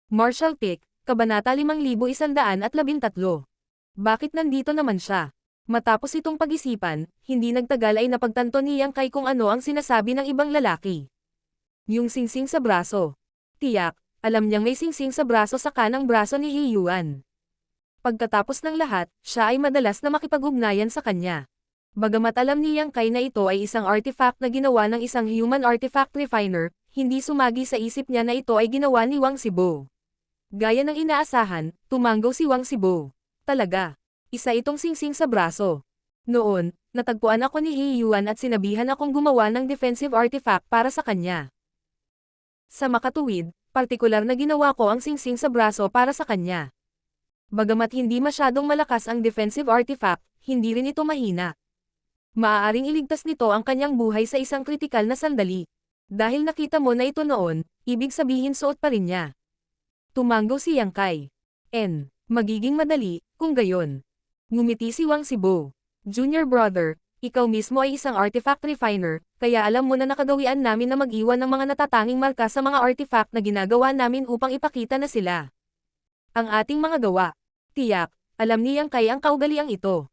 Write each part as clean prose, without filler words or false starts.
Martial Pick, Kabanata 5113. Bakit nandito naman siya? Matapos itong pag-isipan, hindi nagtagal ay napagtanto ni Yang Kai kung ano ang sinasabi ng ibang lalaki. Yung singsing sa braso. Tiyak, alam niyang may singsing sa braso sa kanang braso ni Hiyuan. Pagkatapos ng lahat, siya ay madalas na makipag-ugnayan sa kanya. Bagamat alam ni Yang Kai na ito ay isang artifact na ginawa ng isang human artifact refiner, hindi sumagi sa isip niya na ito ay ginawa ni Wang Zibo. Gaya ng inaasahan, tumanggaw si Wang Zibo. Talaga. Isa itong singsing sa braso. Noon, natagpuan ako ni Hiyuan at sinabihan akong gumawa ng defensive artifact para sa kanya. Sa makatuwid, partikular na ginawa ko ang singsing sa braso para sa kanya. Bagamat hindi masyadong malakas ang defensive artifact, hindi rin ito mahina. Maaaring iligtas nito ang kanyang buhay sa isang kritikal na sandali. Dahil nakita mo na ito noon, ibig sabihin suot pa rin niya. Tumanggo si Yang Kai. Magiging madali, kung gayon. Ngumiti si Wang Zibo. Junior brother, ikaw mismo ay isang artifact refiner, kaya alam mo na nakagawian namin na mag-iwan ng mga natatanging marka sa mga artifact na ginagawa namin upang ipakita na sila. Ang ating mga gawa. Tiyak, alam ni Yang Kai ang kaugaliang ito.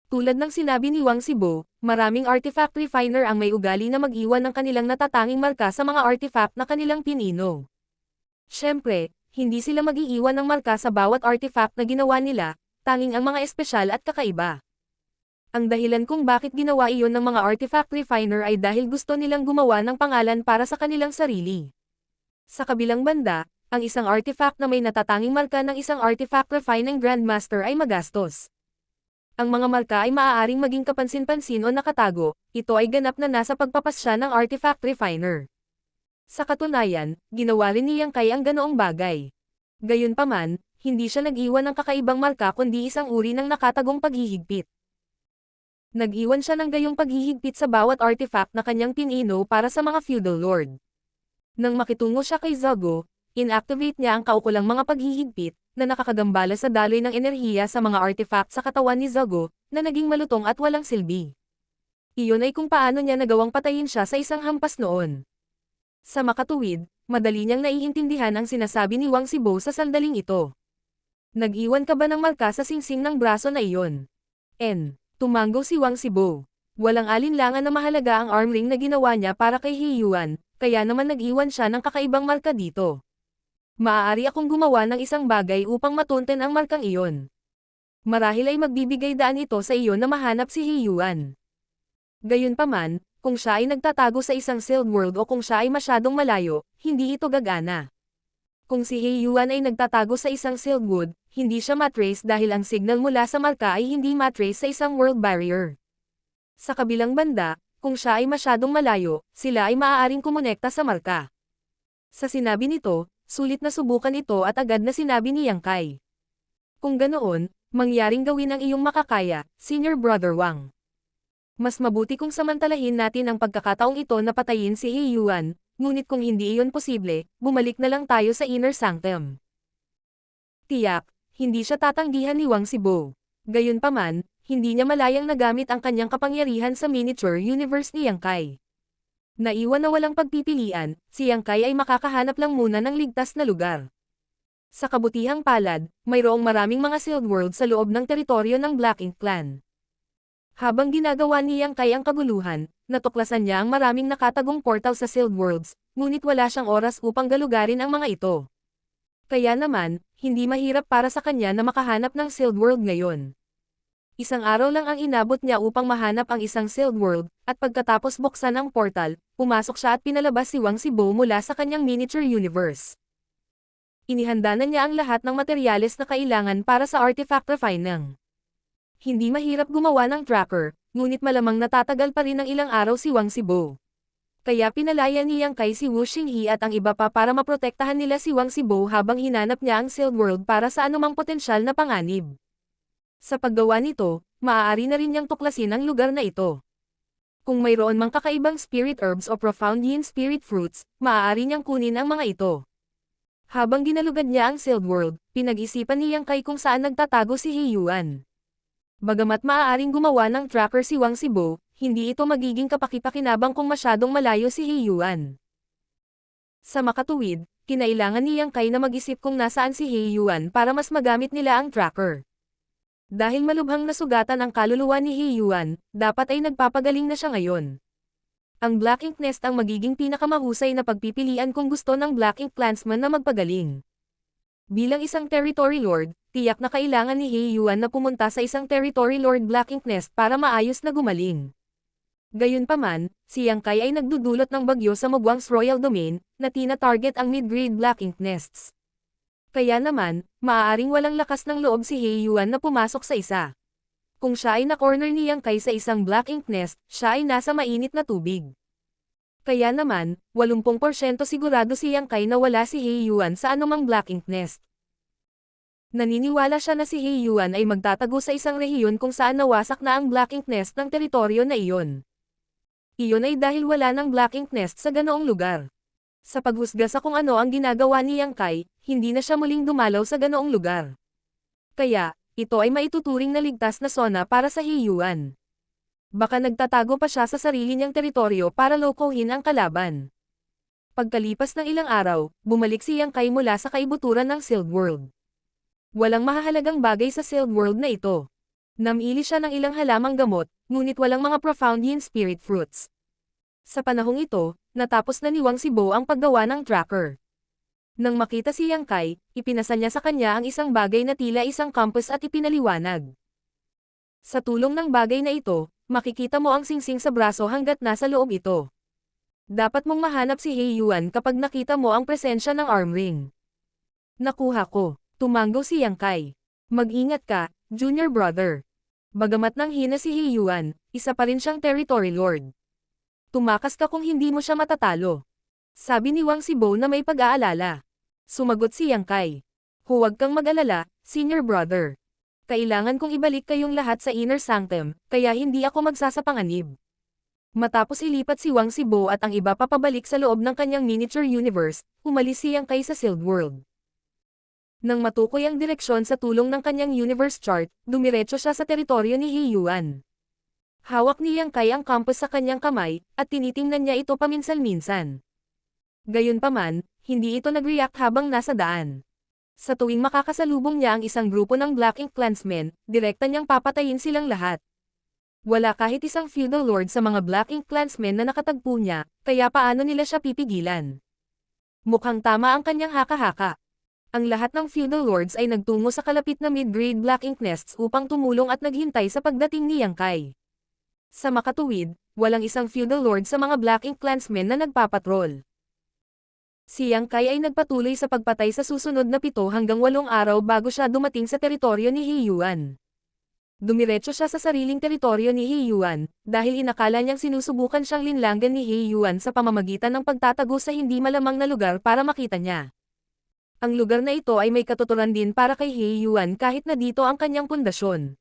Tulad ng sinabi ni Wang Zibo, maraming artifact refiner ang may ugali na mag-iwan ng kanilang natatanging marka sa mga artifact na kanilang pinino. Siyempre, hindi sila mag-iiwan ng marka sa bawat artifact na ginawa nila, tanging ang mga espesyal at kakaiba. Ang dahilan kung bakit ginawa iyon ng mga artifact refiner ay dahil gusto nilang gumawa ng pangalan para sa kanilang sarili. Sa kabilang banda, ang isang artifact na may natatanging marka ng isang artifact refining grandmaster ay magastos. Ang mga marka ay maaaring maging kapansin-pansin o nakatago, ito ay ganap na nasa pagpapasya ng artifact refiner. Sa katunayan, ginawa rin ni Yang Kai ang ganoong bagay. Gayunpaman, hindi siya nag-iwan ng kakaibang marka kundi isang uri ng nakatagong paghihigpit. Nag-iwan siya ng gayong paghihigpit sa bawat artifact na kanyang pinino para sa mga feudal lord. Nang makitungo siya kay Zago, inactivate niya ang kaukulang mga paghihigpit, na nakakagambala sa daloy ng enerhiya sa mga artifact sa katawan ni Zago, na naging malutong at walang silbi. Iyon ay kung paano niya nagawang patayin siya sa isang hampas noon. Sa makatuwid, madali niyang naiintindihan ang sinasabi ni Wang Zibo sa sandaling ito. Nag-iwan ka ba ng marka sa singsing ng braso na iyon? Tumanggo si Wang Zibo. Walang alinlangan na mahalaga ang arm ring na ginawa niya para kay Hiyuan, kaya naman nag-iwan siya ng kakaibang marka dito. Maaari akong gumawa ng isang bagay upang matunten ang markang iyon. Marahil ay magbibigay daan ito sa iyo na mahanap si Hiyuan. Gayunpaman, kung siya ay nagtatago sa isang sealed world o kung siya ay masyadong malayo, hindi ito gagana. Kung si Hiyuan ay nagtatago sa isang sealed world, hindi siya matrace dahil ang signal mula sa marka ay hindi matrace sa isang world barrier. Sa kabilang banda, kung siya ay masyadong malayo, sila ay maaaring kumonekta sa marka. Sa sinabi nito, sulit na subukan ito at agad na sinabi ni Yang Kai. Kung ganoon, mangyaring gawin ang iyong makakaya, Senior Brother Wang. Mas mabuti kung samantalahin natin ang pagkakataong ito na patayin si Hiyuan, ngunit kung hindi iyon posible, bumalik na lang tayo sa Inner Sanctum. Tiyak, hindi siya tatanggihan ni Wang Zibo. Gayunpaman, hindi niya malayang nagamit ang kanyang kapangyarihan sa miniature universe ni Yang Kai. Naiwan na walang pagpipilian, si Yang Kai ay makakahanap lang muna ng ligtas na lugar. Sa kabutihang palad, mayroong maraming mga sealed world sa loob ng teritoryo ng Black Ink Clan. Habang ginagawa ni Yang Kai ang kaguluhan, natuklasan niya ang maraming nakatagong portal sa sealed worlds, ngunit wala siyang oras upang galugarin ang mga ito. Kaya naman, hindi mahirap para sa kanya na makahanap ng sealed world ngayon. Isang araw lang ang inabot niya upang mahanap ang isang sealed world, at pagkatapos buksan ang portal, pumasok siya at pinalabas si Wang Zibo mula sa kanyang miniature universe. Inihanda na niya ang lahat ng materyales na kailangan para sa artifact refining. Hindi mahirap gumawa ng tracker, ngunit malamang natatagal pa rin ng ilang araw si Wang Zibo. Kaya pinalaya ni Yang Kai si Wu Xinghe at ang iba pa para maprotektahan nila si Wang Zibo habang hinanap niya ang sealed world para sa anumang potensyal na panganib. Sa paggawa nito, maaari na rin niyang tuklasin ang lugar na ito. Kung mayroon mang kakaibang spirit herbs o profound yin spirit fruits, maaari niyang kunin ang mga ito. Habang ginalugad niya ang sealed world, pinag-isipan ni Yang Kai kung saan nagtatago si Hiyuan. Bagamat maaaring gumawa ng tracker si Wang Zibo, hindi ito magiging kapaki-pakinabang kung masyadong malayo si Hiyuan. Sa makatuwid, kinailangan ni Yang Kai na mag-isip kung nasaan si He Yuan para mas magamit nila ang tracker. Dahil malubhang nasugatan ang kaluluwa ni He Yuan, dapat ay nagpapagaling na siya ngayon. Ang Black Ink Nest ang magiging pinakamahusay na pagpipilian kung gusto ng Black Ink Clansman na magpagaling. Bilang isang Territory Lord, tiyak na kailangan ni He Yuan na pumunta sa isang Territory Lord Black Ink Nest para maayos na gumaling. Gayunpaman, si Yang Kai ay nagdudulot ng bagyo sa Mugwang's Royal Domain, na tina-target ang mid-grade Black Ink Nests. Kaya naman, maaaring walang lakas ng loob si He Yuan na pumasok sa isa. Kung siya ay na-corner ni Yang Kai sa isang Black Ink Nest, siya ay nasa mainit na tubig. Kaya naman, 80% sigurado si Yang Kai na wala si He Yuan sa anumang Black Ink Nest. Naniniwala siya na si He Yuan ay magtatago sa isang rehiyon kung saan nawasak na ang Black Ink Nest ng teritoryo na iyon. Iyon ay dahil wala ng Black Ink Nest sa ganoong lugar. Sa paghusga sa kung ano ang ginagawa ni Yang Kai, hindi na siya muling dumalaw sa ganoong lugar. Kaya, ito ay maituturing na ligtas na zona para sa He Yuan. Baka nagtatago pa siya sa sarili niyang teritoryo para lokohin ang kalaban. Pagkalipas ng ilang araw, bumalik si Yang Kai mula sa kaibuturan ng Sealed World. Walang mahahalagang bagay sa Sealed World na ito. Namili siya ng ilang halamang gamot, ngunit walang mga profound yin spirit fruits. Sa panahong ito, natapos na ni Wang Zibo ang paggawa ng tracker. Nang makita si Yang Kai, ipinasa niya sa kanya ang isang bagay na tila isang compass at ipinaliwanag. Sa tulong ng bagay na ito, makikita mo ang singsing sa braso hanggat nasa loob ito. Dapat mong mahanap si He Yuan kapag nakita mo ang presensya ng arm ring. Nakuha ko. Tumanggo si Yang Kai. Mag-ingat ka, junior brother. Bagamat nang hina si He Yuan, isa pa rin siyang territory lord. Tumakas ka kung hindi mo siya matatalo. Sabi ni Wang Zibo na may pag-aalala. Sumagot si Yang Kai. Huwag kang mag-alala, senior brother. Kailangan kong ibalik kayong lahat sa inner sanctum, kaya hindi ako magsasapanganib. Matapos ilipat si Wang Zibo at ang iba papabalik sa loob ng kanyang miniature universe, umalis si Yang Kai sa Sealed World. Nang matukoy ang direksyon sa tulong ng kanyang universe chart, dumiretso siya sa teritoryo ni He Yuan. Hawak ni Yang Kai ang compass sa kanyang kamay, at tinitingnan niya ito paminsan-minsan. Gayunpaman, hindi ito nag-react habang nasa daan. Sa tuwing makakasalubong niya ang isang grupo ng Black Ink Clansmen, direkta niyang papatayin silang lahat. Wala kahit isang feudal lord sa mga Black Ink Clansmen na nakatagpo niya, kaya paano nila siya pipigilan? Mukhang tama ang kanyang haka-haka. Ang lahat ng feudal lords ay nagtungo sa kalapit na mid-grade Black Ink Nests upang tumulong at naghintay sa pagdating ni Yang Kai. Sa makatuwid, walang isang feudal lord sa mga Black Ink Clansmen na nagpapatrol. Si Yang Kai ay nagpatuloy sa pagpatay sa susunod na 7 hanggang 8 araw bago siya dumating sa teritoryo ni He Yuan. Dumiretso siya sa sariling teritoryo ni He Yuan, dahil inakala niyang sinusubukan siyang linlangan ni He Yuan sa pamamagitan ng pagtatago sa hindi malamang na lugar para makita niya. Ang lugar na ito ay may katuturan din para kay He Yuan kahit na dito ang kanyang pundasyon.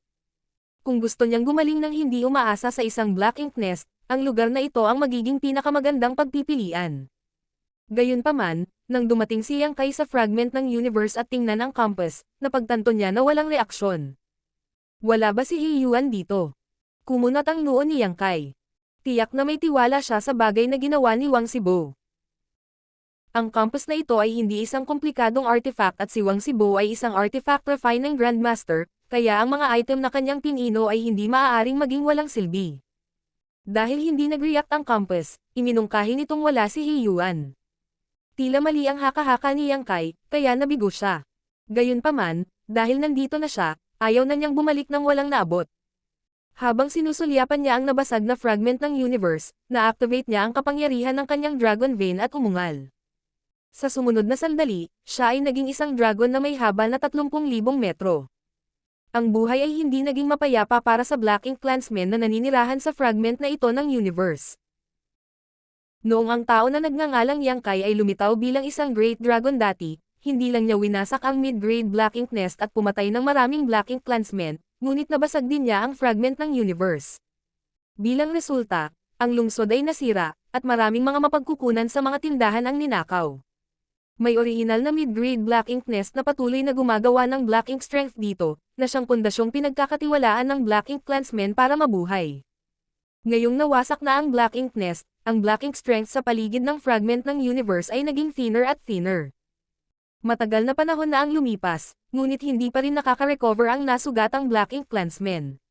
Kung gusto niyang gumaling ng hindi umaasa sa isang Black Ink Nest, ang lugar na ito ang magiging pinakamagandang pagpipilian. Gayunpaman, nang dumating si Yang Kai sa fragment ng universe at tingnan ang compass, napagtanto niya na walang reaksyon. Wala ba si He Yuan dito? Kumunat ang noo ni Yang Kai. Tiyak na may tiwala siya sa bagay na ginawa ni Wang Zibo. Ang compass na ito ay hindi isang komplikadong artifact at si Wang Zibo ay isang artifact refining grandmaster, kaya ang mga item na kanyang pinino ay hindi maaaring maging walang silbi. Dahil hindi nag-react ang compass, iminungkahi nitong wala si He Yuan. Tila mali ang haka-haka ni Yang Kai, kaya nabigo siya. Gayunpaman, dahil nandito na siya, ayaw na niyang bumalik nang walang naabot. Habang sinusulyapan niya ang nabasag na fragment ng universe, na-activate niya ang kapangyarihan ng kanyang dragon vein at umungal. Sa sumunod na sandali, siya ay naging isang dragon na may haba na 30,000 metro. Ang buhay ay hindi naging mapayapa para sa Black Ink Clansmen na naninirahan sa fragment na ito ng universe. Noong ang tao na nagngangalang Yang Kai ay lumitaw bilang isang Great Dragon dati, hindi lang niya winasak ang mid-grade Black Ink Nest at pumatay ng maraming Black Ink Clansmen, ngunit nabasag din niya ang fragment ng universe. Bilang resulta, ang lungsod ay nasira, at maraming mga mapagkukunan sa mga tindahan ang ninakaw. May orihinal na mid-grade Black Ink Nest na patuloy na gumagawa ng Black Ink Strength dito, na siyang pundasyong pinagkakatiwalaan ng Black Ink Clansmen para mabuhay. Ngayong nawasak na ang Black Ink Nest, ang Black Ink Strength sa paligid ng fragment ng universe ay naging thinner at thinner. Matagal na panahon na ang lumipas, ngunit hindi pa rin nakaka-recover ang nasugatang Black Ink Clansmen.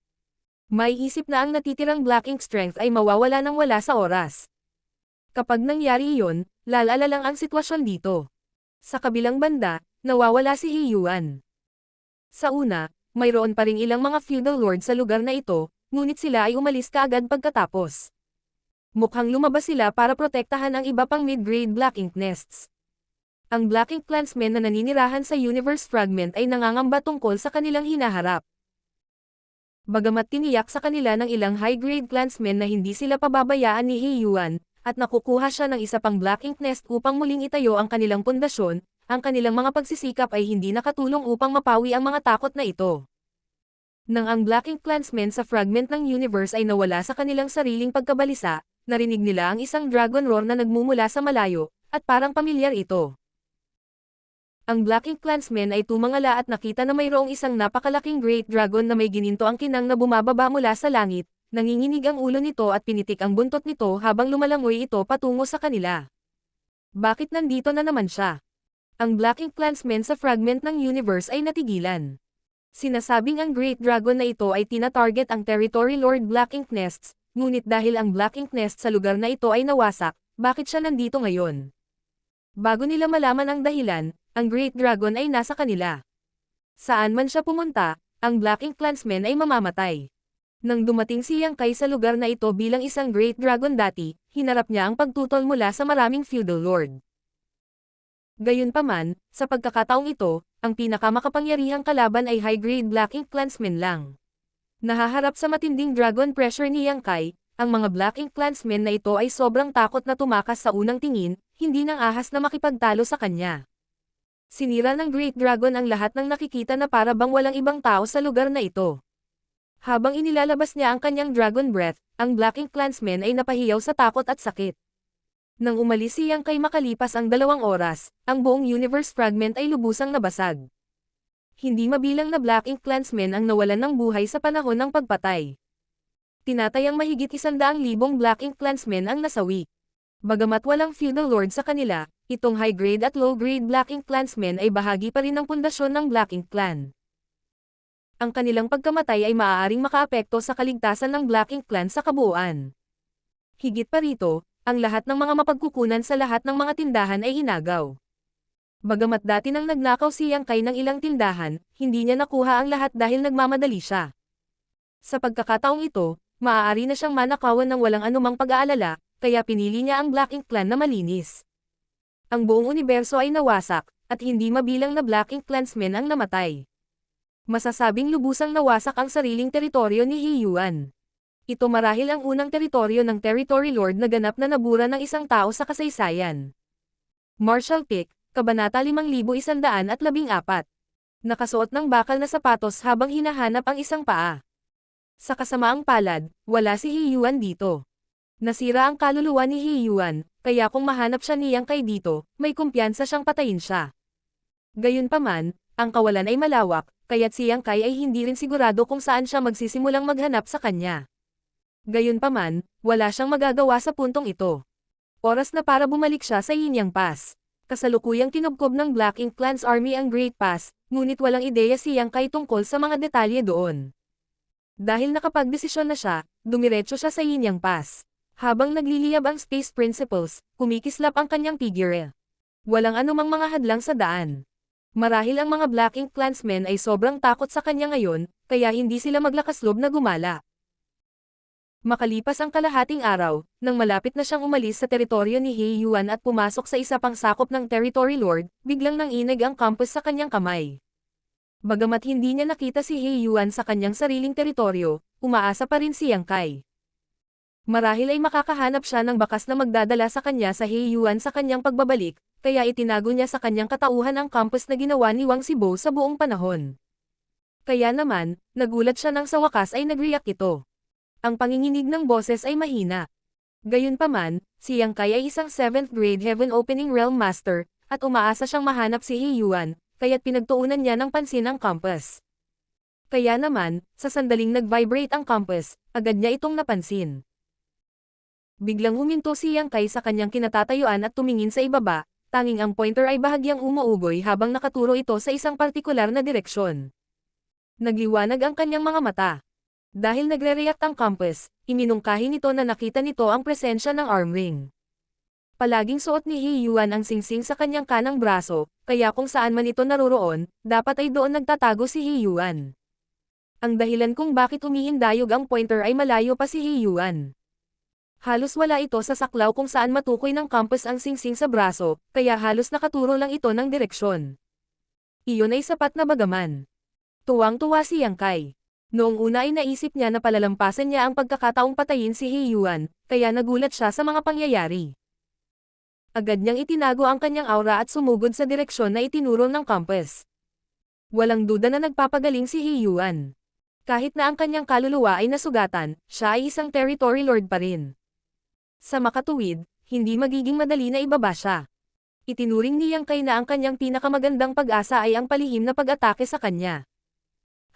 May isip na ang natitirang Black Ink Strength ay mawawala ng wala sa oras. Kapag nangyari iyon, lalala lang ang sitwasyon dito. Sa kabilang banda, nawawala si Hiyuan. Sa una, mayroon pa ring ilang mga feudal lord sa lugar na ito, ngunit sila ay umalis kaagad pagkatapos. Mukhang lumabas sila para protektahan ang iba pang mid-grade Black Ink Nests. Ang Black Ink Clansmen na naninirahan sa Universe Fragment ay nangangamba tungkol sa kanilang hinaharap. Bagamat tiniyak sa kanila ng ilang high-grade Clansmen na hindi sila pababayaan ni Hiyuan, at nakukuha siya ng isa pang Black Ink Nest upang muling itayo ang kanilang pundasyon, ang kanilang mga pagsisikap ay hindi nakatulong upang mapawi ang mga takot na ito. Nang ang Black Ink Clansmen sa fragment ng universe ay nawala sa kanilang sariling pagkabalisa, narinig nila ang isang dragon roar na nagmumula sa malayo, at parang pamilyar ito. Ang Black Ink Clansmen ay tumangala at nakita na mayroong isang napakalaking Great Dragon na may gininto ang kinang na bumababa mula sa langit, nanginginig ang ulo nito at pinitik ang buntot nito habang lumalangoy ito patungo sa kanila. Bakit nandito na naman siya? Ang Black Ink Clansmen sa fragment ng universe ay natigilan. Sinasabing ang Great Dragon na ito ay tina-target ang Territory Lord Black Ink Nests, ngunit dahil ang Black Ink Nest sa lugar na ito ay nawasak, bakit siya nandito ngayon? Bago nila malaman ang dahilan, ang Great Dragon ay nasa kanila. Saan man siya pumunta, ang Black Ink Clansmen ay mamamatay. Nang dumating si Yang Kai sa lugar na ito bilang isang Great Dragon dati, hinarap niya ang pagtutol mula sa maraming feudal lord. Gayunpaman, sa pagkakataong ito, ang pinakamakapangyarihang kalaban ay high-grade Black Ink Clansmen lang. Nahaharap sa matinding dragon pressure ni Yang Kai, ang mga Black Ink Clansmen na ito ay sobrang takot na tumakas sa unang tingin, hindi nang ahas na makipagtalo sa kanya. Sinira ng Great Dragon ang lahat ng nakikita na para bang walang ibang tao sa lugar na ito. Habang inilalabas niya ang kanyang Dragon Breath, ang Black Ink Clansmen ay napahiyaw sa takot at sakit. Nang umalis si Yang Kai makalipas ang 2 oras, ang buong universe fragment ay lubusang nabasag. Hindi mabilang na Black Ink Clansmen ang nawalan ng buhay sa panahon ng pagpatay. Tinatayang mahigit 100,000 Black Ink Clansmen ang nasawi. Bagamat walang feudal lord sa kanila, itong high-grade at low-grade Black Ink Clansmen ay bahagi pa rin ng pundasyon ng Black Ink Clan. Ang kanilang pagkamatay ay maaaring makaapekto sa kaligtasan ng Black Ink Clan sa kabuuan. Higit pa rito, ang lahat ng mga mapagkukunan sa lahat ng mga tindahan ay inagaw. Bagamat dati nang nagnakaw si Yang Kai ng ilang tindahan, hindi niya nakuha ang lahat dahil nagmamadali siya. Sa pagkakataong ito, maaari na siyang manakawan ng walang anumang pag-aalala, kaya pinili niya ang Black Ink Clan na malinis. Ang buong universo ay nawasak, at hindi mabilang na Black Ink Clansmen ang namatay. Masasabing lubusang nawasak ang sariling teritoryo ni Hiyuan. Ito marahil ang unang teritoryo ng Territory Lord na ganap na nabura ng isang tao sa kasaysayan. Martial Pick, Kabanata 5114. Nakasuot ng bakal na sapatos habang hinahanap ang isang paa. Sa kasamaang palad, wala si Hiyuan dito. Nasira ang kaluluwa ni Hiyuan, kaya kung mahanap siya ni Yang Kai dito, may kumpiyansa siyang patayin siya. Gayunpaman, ang kawalan ay malawak, kaya't si Yang Kai ay hindi rin sigurado kung saan siya magsisimulang maghanap sa kanya. Gayunpaman, wala siyang magagawa sa puntong ito. Oras na para bumalik siya sa Yinyang Pass. Kasalukuyang kinubkob ng Black Ink Clan's army ang Great Pass, ngunit walang ideya si Yang Kai tungkol sa mga detalye doon. Dahil nakapagdesisyon na siya, dumiretso siya sa Yinyang Pass. Habang nagliliyab ang Space Principles, kumikislap ang kanyang figure. Walang anumang mga hadlang sa daan. Marahil ang mga Black Ink Clansmen ay sobrang takot sa kanya ngayon, kaya hindi sila maglakasloob na gumala. Makalipas ang kalahating araw, nang malapit na siyang umalis sa teritoryo ni Hiyuan at pumasok sa isa pang sakop ng Territory Lord, biglang nanginig ang compass sa kanyang kamay. Bagamat hindi niya nakita si Hiyuan sa kanyang sariling teritoryo, umaasa pa rin si Yang Kai. Marahil ay makakahanap siya ng bakas na magdadala sa kanya sa Hiyuan sa kanyang pagbabalik, kaya itinago niya sa kanyang katauhan ang compass na ginawa ni Wang Zibo sa buong panahon. Kaya naman, nagulat siya nang sa wakas ay nag-react ito. Ang panginginig ng boses ay mahina. Gayunpaman, si Yang Kai ay isang 7th grade Heaven Opening Realm Master, at umaasa siyang mahanap si Hiyuan, kaya't pinagtuunan niya ng pansin ang compass. Kaya naman, sa sandaling nag-vibrate ang compass, agad niya itong napansin. Biglang huminto si Yang Kai sa kanyang kinatatayuan at tumingin sa ibaba, tanging ang pointer ay bahagyang umuugoy habang nakaturo ito sa isang partikular na direksyon. Nagliwanag ang kanyang mga mata. Dahil nagre-react ang compass, iminungkahi nito na nakita nito ang presensya ng arm ring. Palaging suot ni He Yuan ang singsing sa kanyang kanang braso, kaya kung saan man ito naroroon, dapat ay doon nagtatago si He Yuan. Ang dahilan kung bakit umihindayog ang pointer ay malayo pa si He Yuan. Halos wala ito sa saklaw kung saan matukoy ng compass ang singsing sa braso, kaya halos nakaturo lang ito ng direksyon. Iyon ay sapat na bagaman. Tuwang-tuwa si Yang Kai. Noong una ay naisip niya na palalampasan niya ang pagkakataong patayin si He Yuan, kaya nagulat siya sa mga pangyayari. Agad niyang itinago ang kanyang aura at sumugod sa direksyon na itinuro ng compass. Walang duda na nagpapagaling si He Yuan. Kahit na ang kanyang kaluluwa ay nasugatan, siya ay isang territory lord pa rin. Sa makatuwid, hindi magiging madali na ibaba siya. Itinuring ni Yang Kai na ang kanyang pinakamagandang pag-asa ay ang palihim na pag-atake sa kanya.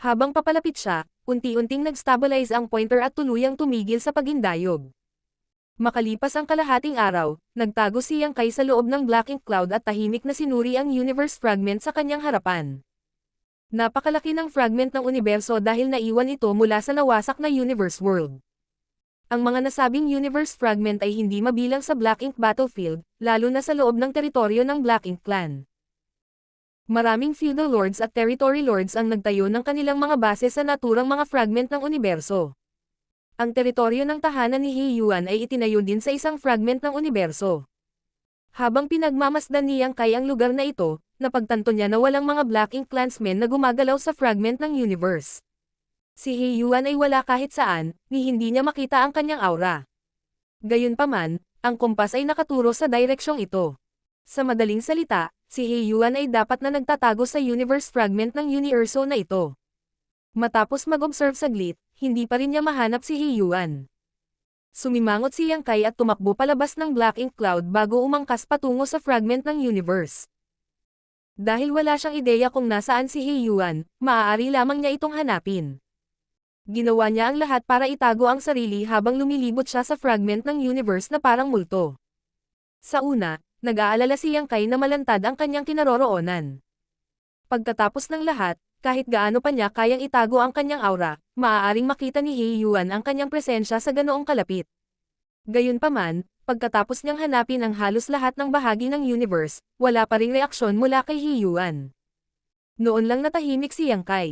Habang papalapit siya, unti-unting nag-stabilize ang pointer at tuluyang tumigil sa paghindayog. Makalipas ang kalahating araw, nagtago si Yang Kai sa loob ng Black Ink Cloud at tahimik na sinuri ang universe fragment sa kanyang harapan. Napakalaki ng fragment ng universo dahil naiwan ito mula sa nawasak na universe world. Ang mga nasabing universe fragment ay hindi mabilang sa Black Ink battlefield, lalo na sa loob ng teritoryo ng Black Ink clan. Maraming feudal lords at territory lords ang nagtayo ng kanilang mga base sa naturang mga fragment ng universo. Ang teritoryo ng tahanan ni He Yuan ay itinayo din sa isang fragment ng universo. Habang pinagmamasdan ni Yang Kai ang lugar na ito, napagtanto niya na walang mga Black Ink clansmen na gumagalaw sa fragment ng universe. Si He Yuan ay wala kahit saan, ni hindi niya makita ang kanyang aura. Gayunpaman, ang kompas ay nakaturo sa direksyong ito. Sa madaling salita, si He Yuan ay dapat na nagtatago sa universe fragment ng universo na ito. Matapos mag-observe saglit, hindi pa rin niya mahanap si He Yuan. Sumimangot si Yang Kai at tumakbo palabas ng Black Ink Cloud bago umangkas patungo sa fragment ng universe. Dahil wala siyang ideya kung nasaan si He Yuan, maaari lamang niya itong hanapin. Ginawa niya ang lahat para itago ang sarili habang lumilibot siya sa fragment ng universe na parang multo. Sa una, nag-aalala si Yang Kai na malantad ang kanyang kinaroroonan. Pagkatapos ng lahat, kahit gaano pa niya kayang itago ang kanyang aura, maaaring makita ni He Yuan ang kanyang presensya sa ganoong kalapit. Gayunpaman, pagkatapos niyang hanapin ang halos lahat ng bahagi ng universe, wala pa ring reaksyon mula kay He Yuan. Noon lang natahimik si Yang Kai.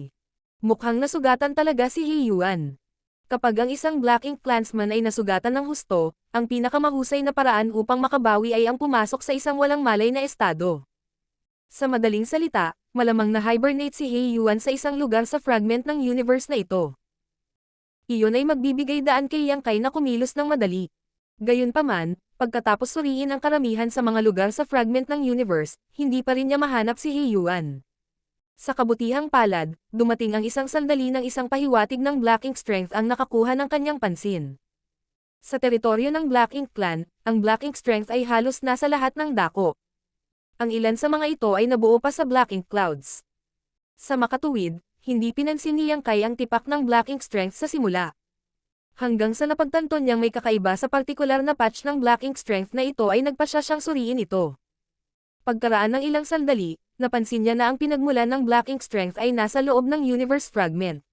Mukhang nasugatan talaga si He Yuan. Kapag ang isang Black Ink clansman ay nasugatan ng husto, ang pinakamahusay na paraan upang makabawi ay ang pumasok sa isang walang malay na estado. Sa madaling salita, malamang na-hibernate si He Yuan sa isang lugar sa fragment ng universe na ito. Iyon ay magbibigay daan kay Yang Kai na kumilos ng madali. Gayunpaman, pagkatapos suriin ang karamihan sa mga lugar sa fragment ng universe, hindi pa rin niya mahanap si He Yuan. Sa kabutihang palad, dumating ang isang sandali ng isang pahiwatig ng Black Ink Strength ang nakakuha ng kanyang pansin. Sa teritoryo ng Black Ink clan, ang Black Ink Strength ay halos nasa lahat ng dako. Ang ilan sa mga ito ay nabuo pa sa Black Ink Clouds. Sa makatuwid, hindi pinansin ni Yang Kai ang tipak ng Black Ink Strength sa simula. Hanggang sa napagtanto niyang may kakaiba sa partikular na patch ng Black Ink Strength na ito ay nagpasya siyang suriin ito. Pagkaraan ng ilang sandali, napansin niya na ang pinagmulan ng Black Ink Strength ay nasa loob ng universe fragment.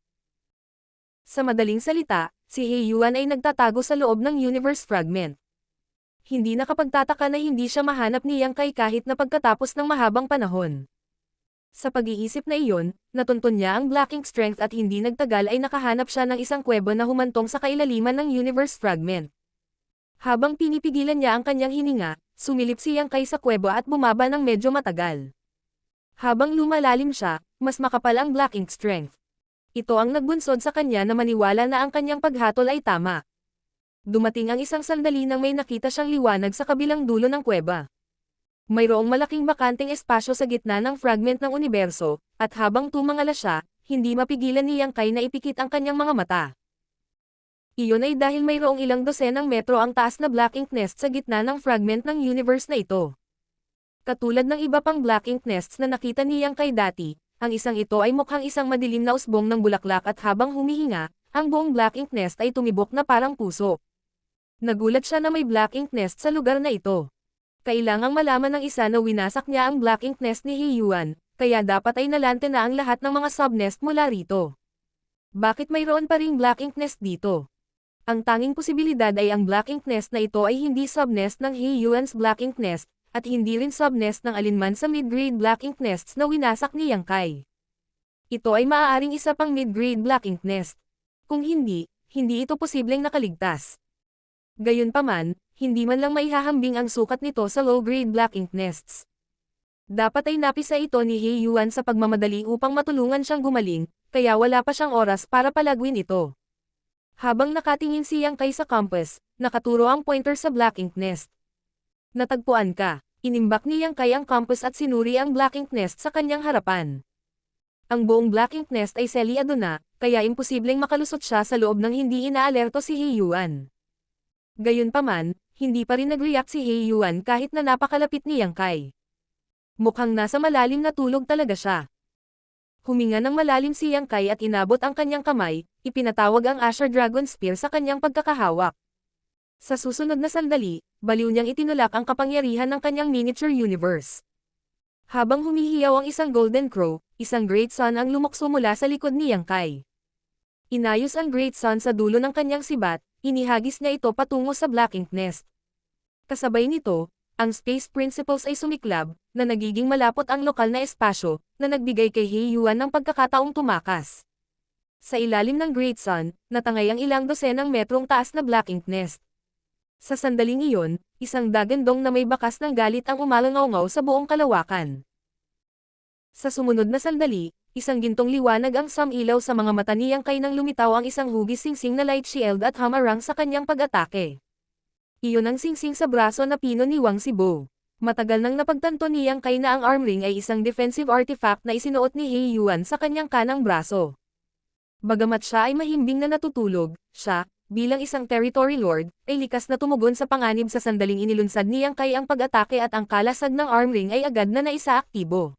Sa madaling salita, si He Yuan ay nagtatago sa loob ng universe fragment. Hindi nakapagtataka na hindi siya mahanap ni Yang Kai kahit na pagkatapos ng mahabang panahon. Sa pag-iisip na iyon, natuntun niya ang Black Ink Strength at hindi nagtagal ay nakahanap siya ng isang kuweba na humantong sa kailaliman ng universe fragment. Habang pinipigilan niya ang kanyang hininga, sumilip si Yang Kai sa kuweba at bumaba ng medyo matagal. Habang lumalalim siya, mas makapal ang Black Ink Strength. Ito ang nagbunsod sa kanya na maniwala na ang kanyang paghatol ay tama. Dumating ang isang sandali nang may nakita siyang liwanag sa kabilang dulo ng kuweba. Mayroong malaking bakanting espasyo sa gitna ng fragment ng universo, at habang tumangala siya, hindi mapigilan ni Yang Kai na ipikit ang kanyang mga mata. Iyon ay dahil mayroong ilang dosenang metro ang taas na Black Ink Nest sa gitna ng fragment ng universe na ito. Katulad ng iba pang Black Ink Nests na nakita ni Yang Kai dati, ang isang ito ay mukhang isang madilim na usbong ng bulaklak at habang humihinga, ang buong Black Ink Nest ay tumibok na parang puso. Nagulat siya na may black ink nest sa lugar na ito. Kailangang malaman ng isa na winasak niya ang black ink nest ni Hiyuan, kaya dapat ay nalante na ang lahat ng mga subnest mula rito. Bakit mayroon pa ring black ink nest dito? Ang tanging posibilidad ay ang black ink nest na ito ay hindi subnest ng Hiyuan's black ink nest, at hindi rin subnest ng alinman sa mid-grade black ink nests na winasak ni Yang Kai. Ito ay maaaring isa pang mid-grade black ink nest. Kung hindi ito posibleng nakaligtas. Gayunpaman, hindi man lang maihahambing ang sukat nito sa low-grade black ink nests. Dapat ay napisa ito ni Hiyuan sa pagmamadali upang matulungan siyang gumaling, kaya wala pa siyang oras para palagwin ito. Habang nakatingin si Yang Kai sa compass, nakaturo ang pointer sa black ink nest. Natagpuan ka. Inimbak ni Yang Kai ang compass at sinuri ang black ink nest sa kanyang harapan. Ang buong black ink nest ay selyado na, kaya imposibleng makalusot siya sa loob ng hindi inaalerto si Hiyuan. Gayunpaman, hindi pa rin nag-react si Hiyuan kahit na napakalapit ni Yang Kai. Mukhang nasa malalim na tulog talaga siya. Huminga ng malalim si Yang Kai at inabot ang kanyang kamay, ipinatawag ang Asher Dragon Spear sa kanyang pagkakahawak. Sa susunod na sandali, baliw niyang itinulak ang kapangyarihan ng kanyang miniature universe. Habang humihiyaw ang isang Golden Crow, isang Great Sun ang lumukso mula sa likod ni Yang Kai. Inayos ang Great Sun sa dulo ng kanyang sibat, inihagis niya ito patungo sa Black Ink Nest. Kasabay nito, ang Space Principles ay sumiklab, na nagiging malapot ang lokal na espasyo, na nagbigay kay Hiyuan ng pagkakataong tumakas. Sa ilalim ng Great Sun, natangay ang ilang dosenang metrong taas na Black Ink Nest. Sa sandaling iyon, isang dagandong na may bakas ng galit ang umalangaw-ngaw sa buong kalawakan. Sa sumunod na sandali, isang gintong liwanag ang sumilaw sa mga mata ni Yang Kai nang lumitaw ang isang hugis singsing na light shield at hamarang sa kanyang pag-atake. Iyon ang singsing sa braso na pino ni Wang Zibo. Matagal nang napagtanto ni Yang Kai na ang arm ring ay isang defensive artifact na isinuot ni Hiyuan sa kanyang kanang braso. Bagamat siya ay mahimbing na natutulog, siya, bilang isang territory lord, ay likas na tumugon sa panganib sa sandaling inilunsad ni Yang Kai ang pag-atake at ang kalasag ng arm ring ay agad na naisaaktibo.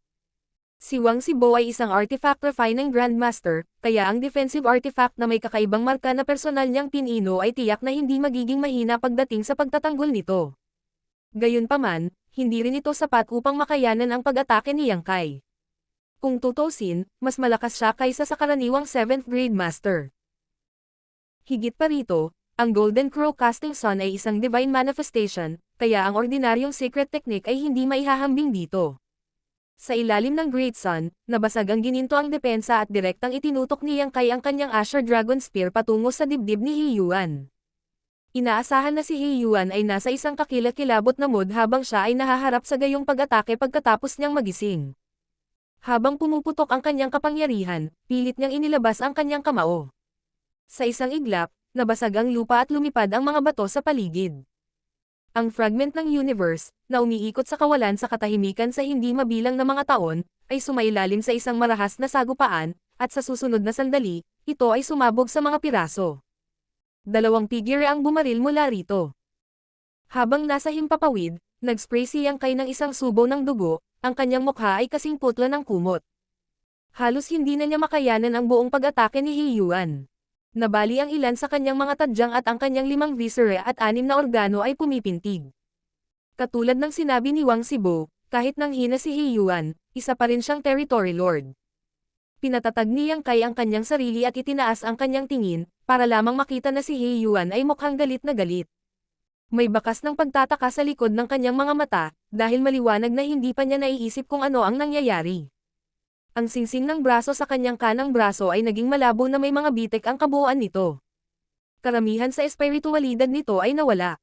Si Wang Zibo ay isang artifact refining grandmaster, kaya ang defensive artifact na may kakaibang marka na personal niyang pinino ay tiyak na hindi magiging mahina pagdating sa pagtatanggol nito. Gayunpaman, hindi rin ito sapat upang makayanan ang pag-atake ni Yang Kai. Kung tutusin, mas malakas siya kaysa sa karaniwang 7th grade master. Higit pa rito, ang Golden Crow Casting Sun ay isang divine manifestation, kaya ang ordinaryong secret technique ay hindi maihahambing dito. Sa ilalim ng Great Sun, nabasag ang gininto ang depensa at direktang itinutok ni Yang Kai ang kanyang Asher Dragon Spear patungo sa dibdib ni Hiyuan. Inaasahan na si Hiyuan ay nasa isang kakilakilabot na mood habang siya ay nahaharap sa gayong pag-atake pagkatapos niyang magising. Habang pumuputok ang kanyang kapangyarihan, pilit niyang inilabas ang kanyang kamao. Sa isang iglap, nabasag ang lupa at lumipad ang mga bato sa paligid. Ang fragment ng universe, na umiikot sa kawalan sa katahimikan sa hindi mabilang na mga taon, ay sumailalim sa isang marahas na sagupaan, at sa susunod na sandali, ito ay sumabog sa mga piraso. Dalawang figure ang bumaril mula rito. Habang nasa himpapawid, nag-spray si Yang Kai ng isang subo ng dugo, ang kanyang mukha ay kasing putla ng kumot. Halos hindi na niya makayanan ang buong pag-atake ni Hiyuan. Nabali ang ilan sa kanyang mga tadyang at ang kanyang 5 viscera at 6 na organo ay pumipintig. Katulad ng sinabi ni Wang Zibo, kahit nang hina si Hiyuan, isa pa rin siyang territory lord. Pinatatag ni Yang Kai ang kanyang sarili at itinaas ang kanyang tingin, para lamang makita na si Hiyuan ay mukhang galit na galit. May bakas ng pagtataka sa likod ng kanyang mga mata, dahil maliwanag na hindi pa niya naiisip kung ano ang nangyayari. Ang singsing ng braso sa kanyang kanang braso ay naging malabo na may mga bitik ang kabuuan nito. Karamihan sa espiritualidad nito ay nawala.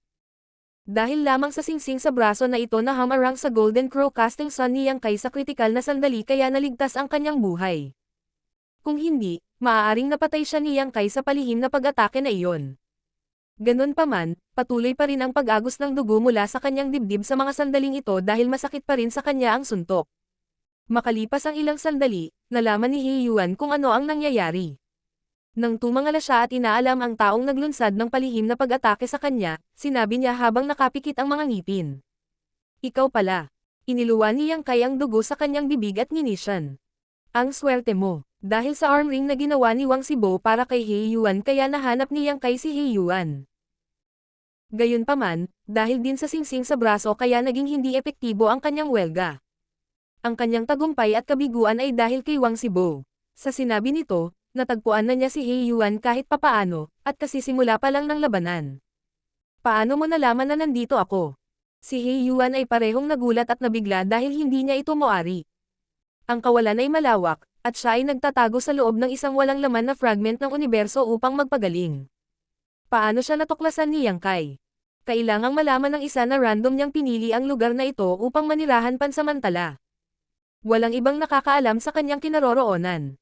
Dahil lamang sa singsing sa braso na ito na hamarang sa Golden Crow Casting Sun ni Yang Kai sa kritikal na sandali kaya naligtas ang kanyang buhay. Kung hindi, maaaring napatay siya ni Yang Kai sa palihim na pag-atake na iyon. Ganun pa man, patuloy pa rin ang pag-agos ng dugo mula sa kanyang dibdib sa mga sandaling ito dahil masakit pa rin sa kanya ang suntok. Makalipas ang ilang sandali, nalaman ni Hiyuan kung ano ang nangyayari. Nang tumangala siya at inaalam ang taong naglunsad ng palihim na pag-atake sa kanya, sinabi niya habang nakapikit ang mga ngipin. Ikaw pala. Iniluwan ni Yang Kai ang dugo sa kanyang bibig at nginisyan. Ang swerte mo. Dahil sa arm ring na ginawa ni Wang Zibo para kay Hiyuan kaya nahanap ni Yang Kai si Hiyuan. Gayunpaman, dahil din sa singsing sa braso kaya naging hindi epektibo ang kanyang welga. Ang kanyang tagumpay at kabiguan ay dahil kay Wang Zibo. Sa sinabi nito, natagpuan na niya si He Yuan kahit papaano, at kasisimula pa lang ng labanan. Paano mo nalaman na nandito ako? Si He Yuan ay parehong nagulat at nabigla dahil hindi niya ito moari. Ang kawalan ay malawak, at siya ay nagtatago sa loob ng isang walang laman na fragment ng universo upang magpagaling. Paano siya natuklasan ni Yang Kai? Kailangang malaman ng isa na random niyang pinili ang lugar na ito upang manirahan pansamantala. Walang ibang nakakaalam sa kanyang kinaroroonan.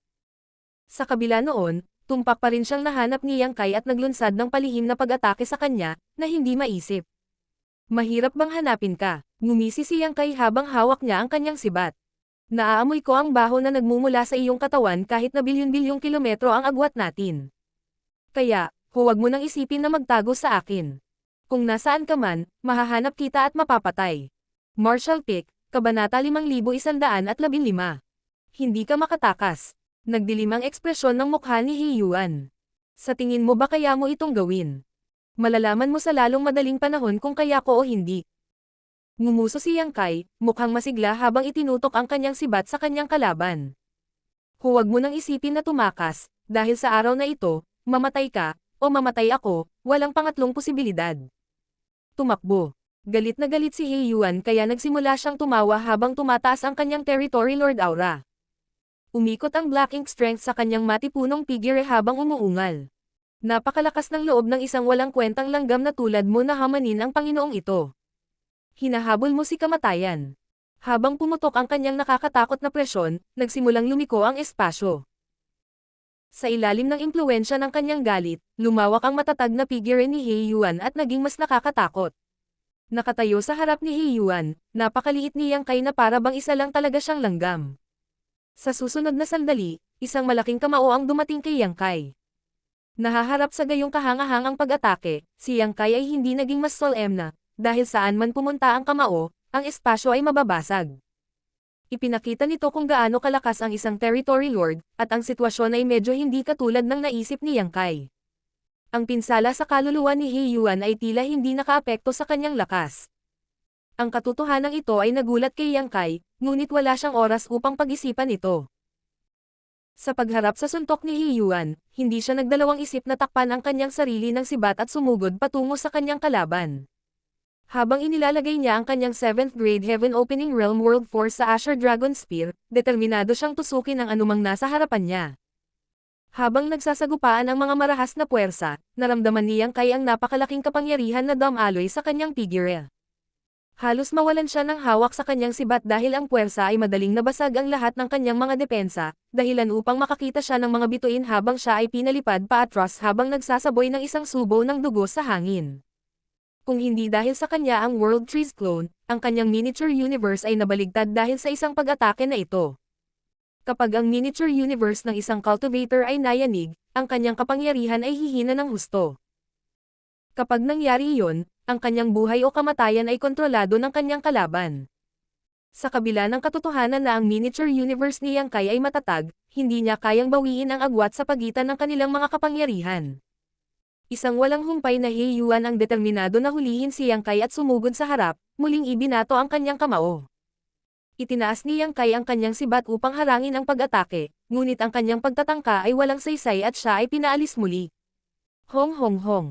Sa kabila noon, tumpak pa rin siyang nahanap ni Yang Kai at naglunsad ng palihim na pag-atake sa kanya, na hindi maisip. Mahirap bang hanapin ka? Ngumisi si Yang Kai habang hawak niya ang kanyang sibat. Naaamoy ko ang baho na nagmumula sa iyong katawan kahit na bilyon-bilyong kilometro ang agwat natin. Kaya, huwag mo nang isipin na magtago sa akin. Kung nasaan ka man, mahahanap kita at mapapatay. Marshall Pick, Kabanata 5115. Hindi ka makatakas. Nagdilim ang ekspresyon ng mukha ni He Yuan. Sa tingin mo ba kaya mo itong gawin? Malalaman mo sa lalong madaling panahon kung kaya ko o hindi. Ngumuso si Yang Kai, mukhang masigla habang itinutok ang kanyang sibat sa kanyang kalaban. Huwag mo nang isipin na tumakas, dahil sa araw na ito, mamatay ka, o mamatay ako, walang pangatlong posibilidad. Tumakbo. Galit na galit si He Yuan kaya nagsimula siyang tumawa habang tumataas ang kanyang Territory Lord Aura. Umikot ang Black Ink Strength sa kanyang matipunong figure habang umuungal. Napakalakas ng loob ng isang walang kwentang langgam na tulad mo na hamanin ang Panginoong ito. Hinahabol mo si kamatayan. Habang pumutok ang kanyang nakakatakot na presyon, nagsimulang lumiko ang espasyo. Sa ilalim ng impluwensya ng kanyang galit, lumawak ang matatag na figure ni He Yuan at naging mas nakakatakot. Nakatayo sa harap ni He Yuan, napakaliit ni Yang Kai na para bang isa lang talaga siyang langgam. Sa susunod na sandali, isang malaking kamao ang dumating kay Yang Kai. Nahaharap sa gayong kahangahangang pag-atake, si Yang Kai ay hindi naging mas solemna, dahil saan man pumunta ang kamao, ang espasyo ay mababasag. Ipinakita nito kung gaano kalakas ang isang Territory Lord, at ang sitwasyon ay medyo hindi katulad ng naisip ni Yang Kai. Ang pinsala sa kaluluwa ni He Yuan ay tila hindi nakaapekto sa kanyang lakas. Ang katotohanan ito ay nagulat kay Yang Kai, ngunit wala siyang oras upang pag-isipan ito. Sa pagharap sa suntok ni He Yuan, hindi siya nagdalawang isip na takpan ang kanyang sarili ng sibat at sumugod patungo sa kanyang kalaban. Habang inilalagay niya ang kanyang 7th grade Heaven Opening Realm World Force sa Asher Dragon Spear, determinado siyang tusukin ang anumang nasa harapan niya. Habang nagsasagupaan ang mga marahas na puwersa, naramdaman niyang kay ang napakalaking kapangyarihan na dumaloy sa kanyang figure. Halos mawalan siya ng hawak sa kanyang sibat dahil ang puwersa ay madaling nabasag ang lahat ng kanyang mga depensa, dahilan upang makakita siya ng mga bituin habang siya ay pinalipad paatras habang nagsasaboy ng isang subo ng dugo sa hangin. Kung hindi dahil sa kanya ang World Trees clone, ang kanyang miniature universe ay nabaligtad dahil sa isang pag-atake na ito. Kapag ang miniature universe ng isang cultivator ay nayanig, ang kanyang kapangyarihan ay hihina ng husto. Kapag nangyari iyon, ang kanyang buhay o kamatayan ay kontrolado ng kanyang kalaban. Sa kabila ng katotohanan na ang miniature universe ni Yang Kai ay matatag, hindi niya kayang bawiin ang agwat sa pagitan ng kanilang mga kapangyarihan. Isang walang humpay na He Yuan ang determinado na hulihin si Yang Kai at sumugod sa harap, muling ibinato ang kanyang kamao. Itinaas ni Yang Kai ang kanyang sibat upang harangin ang pag-atake, ngunit ang kanyang pagtatangka ay walang saysay at siya ay pinaalis muli. Hong hong hong.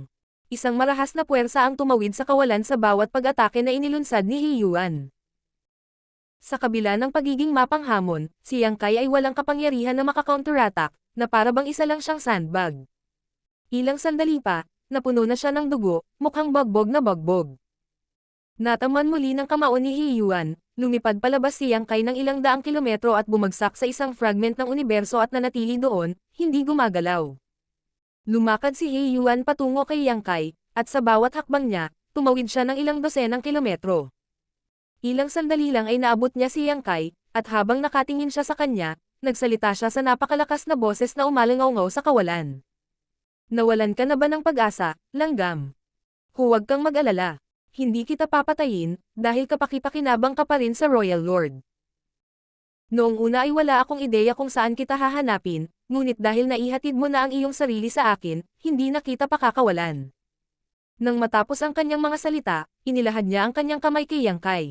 Isang marahas na puwersa ang tumawid sa kawalan sa bawat pag-atake na inilunsad ni He Yuan. Sa kabila ng pagiging mapanghamon, si Yang Kai ay walang kapangyarihan na maka-counterattack, na para bang isa lang siyang sandbag. Ilang sandali pa, napuno na siya ng dugo, mukhang bagbog na bagbog. Nataman muli ng kamao ni He Yuan, lumipad palabas si Yang Kai ng ilang daang kilometro at bumagsak sa isang fragment ng universo at nanatili doon, hindi gumagalaw. Lumakad si He Yuan patungo kay Yang Kai, at sa bawat hakbang niya, tumawid siya ng ilang dosenang kilometro. Ilang sandali lang ay naabot niya si Yang Kai, at habang nakatingin siya sa kanya, nagsalita siya sa napakalakas na boses na umalangaw-ngaw sa kawalan. Nawalan ka na ba ng pag-asa, langgam? Huwag kang mag-alala. Hindi kita papatayin, dahil kapaki-pakinabang ka pa rin sa Royal Lord. Noong una ay wala akong ideya kung saan kita hahanapin, ngunit dahil naihatid mo na ang iyong sarili sa akin, hindi na kita pakakawalan. Nang matapos ang kanyang mga salita, inilahad niya ang kanyang kamay kay Yang Kai.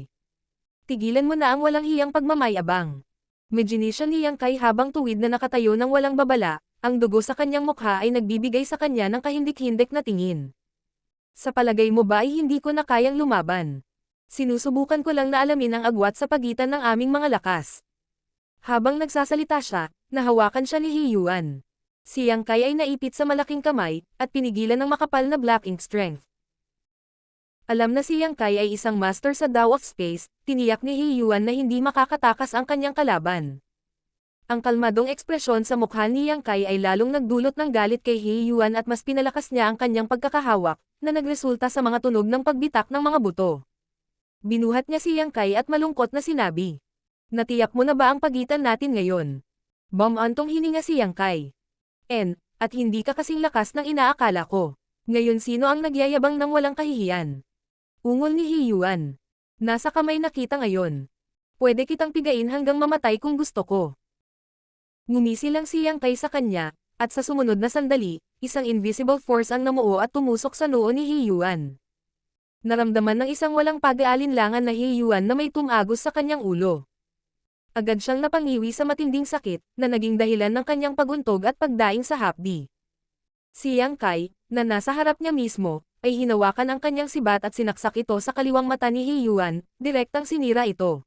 Tigilan mo na ang walang hiyang pagmamayabang. Medyo ni Yang Kai habang tuwid na nakatayo ng walang babala, ang dugo sa kanyang mukha ay nagbibigay sa kanya ng kahindik-hindik na tingin. Sa palagay mo ba ay hindi ko na kayang lumaban? Sinusubukan ko lang na alamin ang agwat sa pagitan ng aming mga lakas. Habang nagsasalita siya, nahawakan siya ni Hiyuan. Si Yang Kai ay naipit sa malaking kamay, at pinigilan ng makapal na black ink strength. Alam na si Yang Kai ay isang master sa Dao of Space, tiniyak ni Hiyuan na hindi makakatakas ang kanyang kalaban. Ang kalmadong ekspresyon sa mukha ni Yang Kai ay lalong nagdulot ng galit kay Hiyuan at mas pinalakas niya ang kanyang pagkakahawak, na nagresulta sa mga tunog ng pagbitak ng mga buto. Binuhat niya si Yang Kai at malungkot na sinabi. Natiyak mo na ba ang pagitan natin ngayon? Bumantong hininga si Yang Kai. At hindi ka kasing lakas ng inaakala ko. Ngayon sino ang nagyayabang ng walang kahihiyan? Ungol ni Hiyuan. Nasa kamay na kita ngayon. Pwede kitang pigain hanggang mamatay kung gusto ko. Ngumisi lang si Yang Kai sa kanya, at sa sumunod na sandali, isang invisible force ang namuo at tumusok sa noo ni Hiyuan. Naramdaman ng isang walang pag-aalinlangan na Hiyuan na may tumagos sa kanyang ulo. Agad siyang napangiwi sa matinding sakit, na naging dahilan ng kanyang paguntog at pagdaing sa hapdi. Si Yang Kai, na nasa harap niya mismo, ay hinawakan ang kanyang sibat at sinaksak ito sa kaliwang mata ni Hiyuan, direktang sinira ito.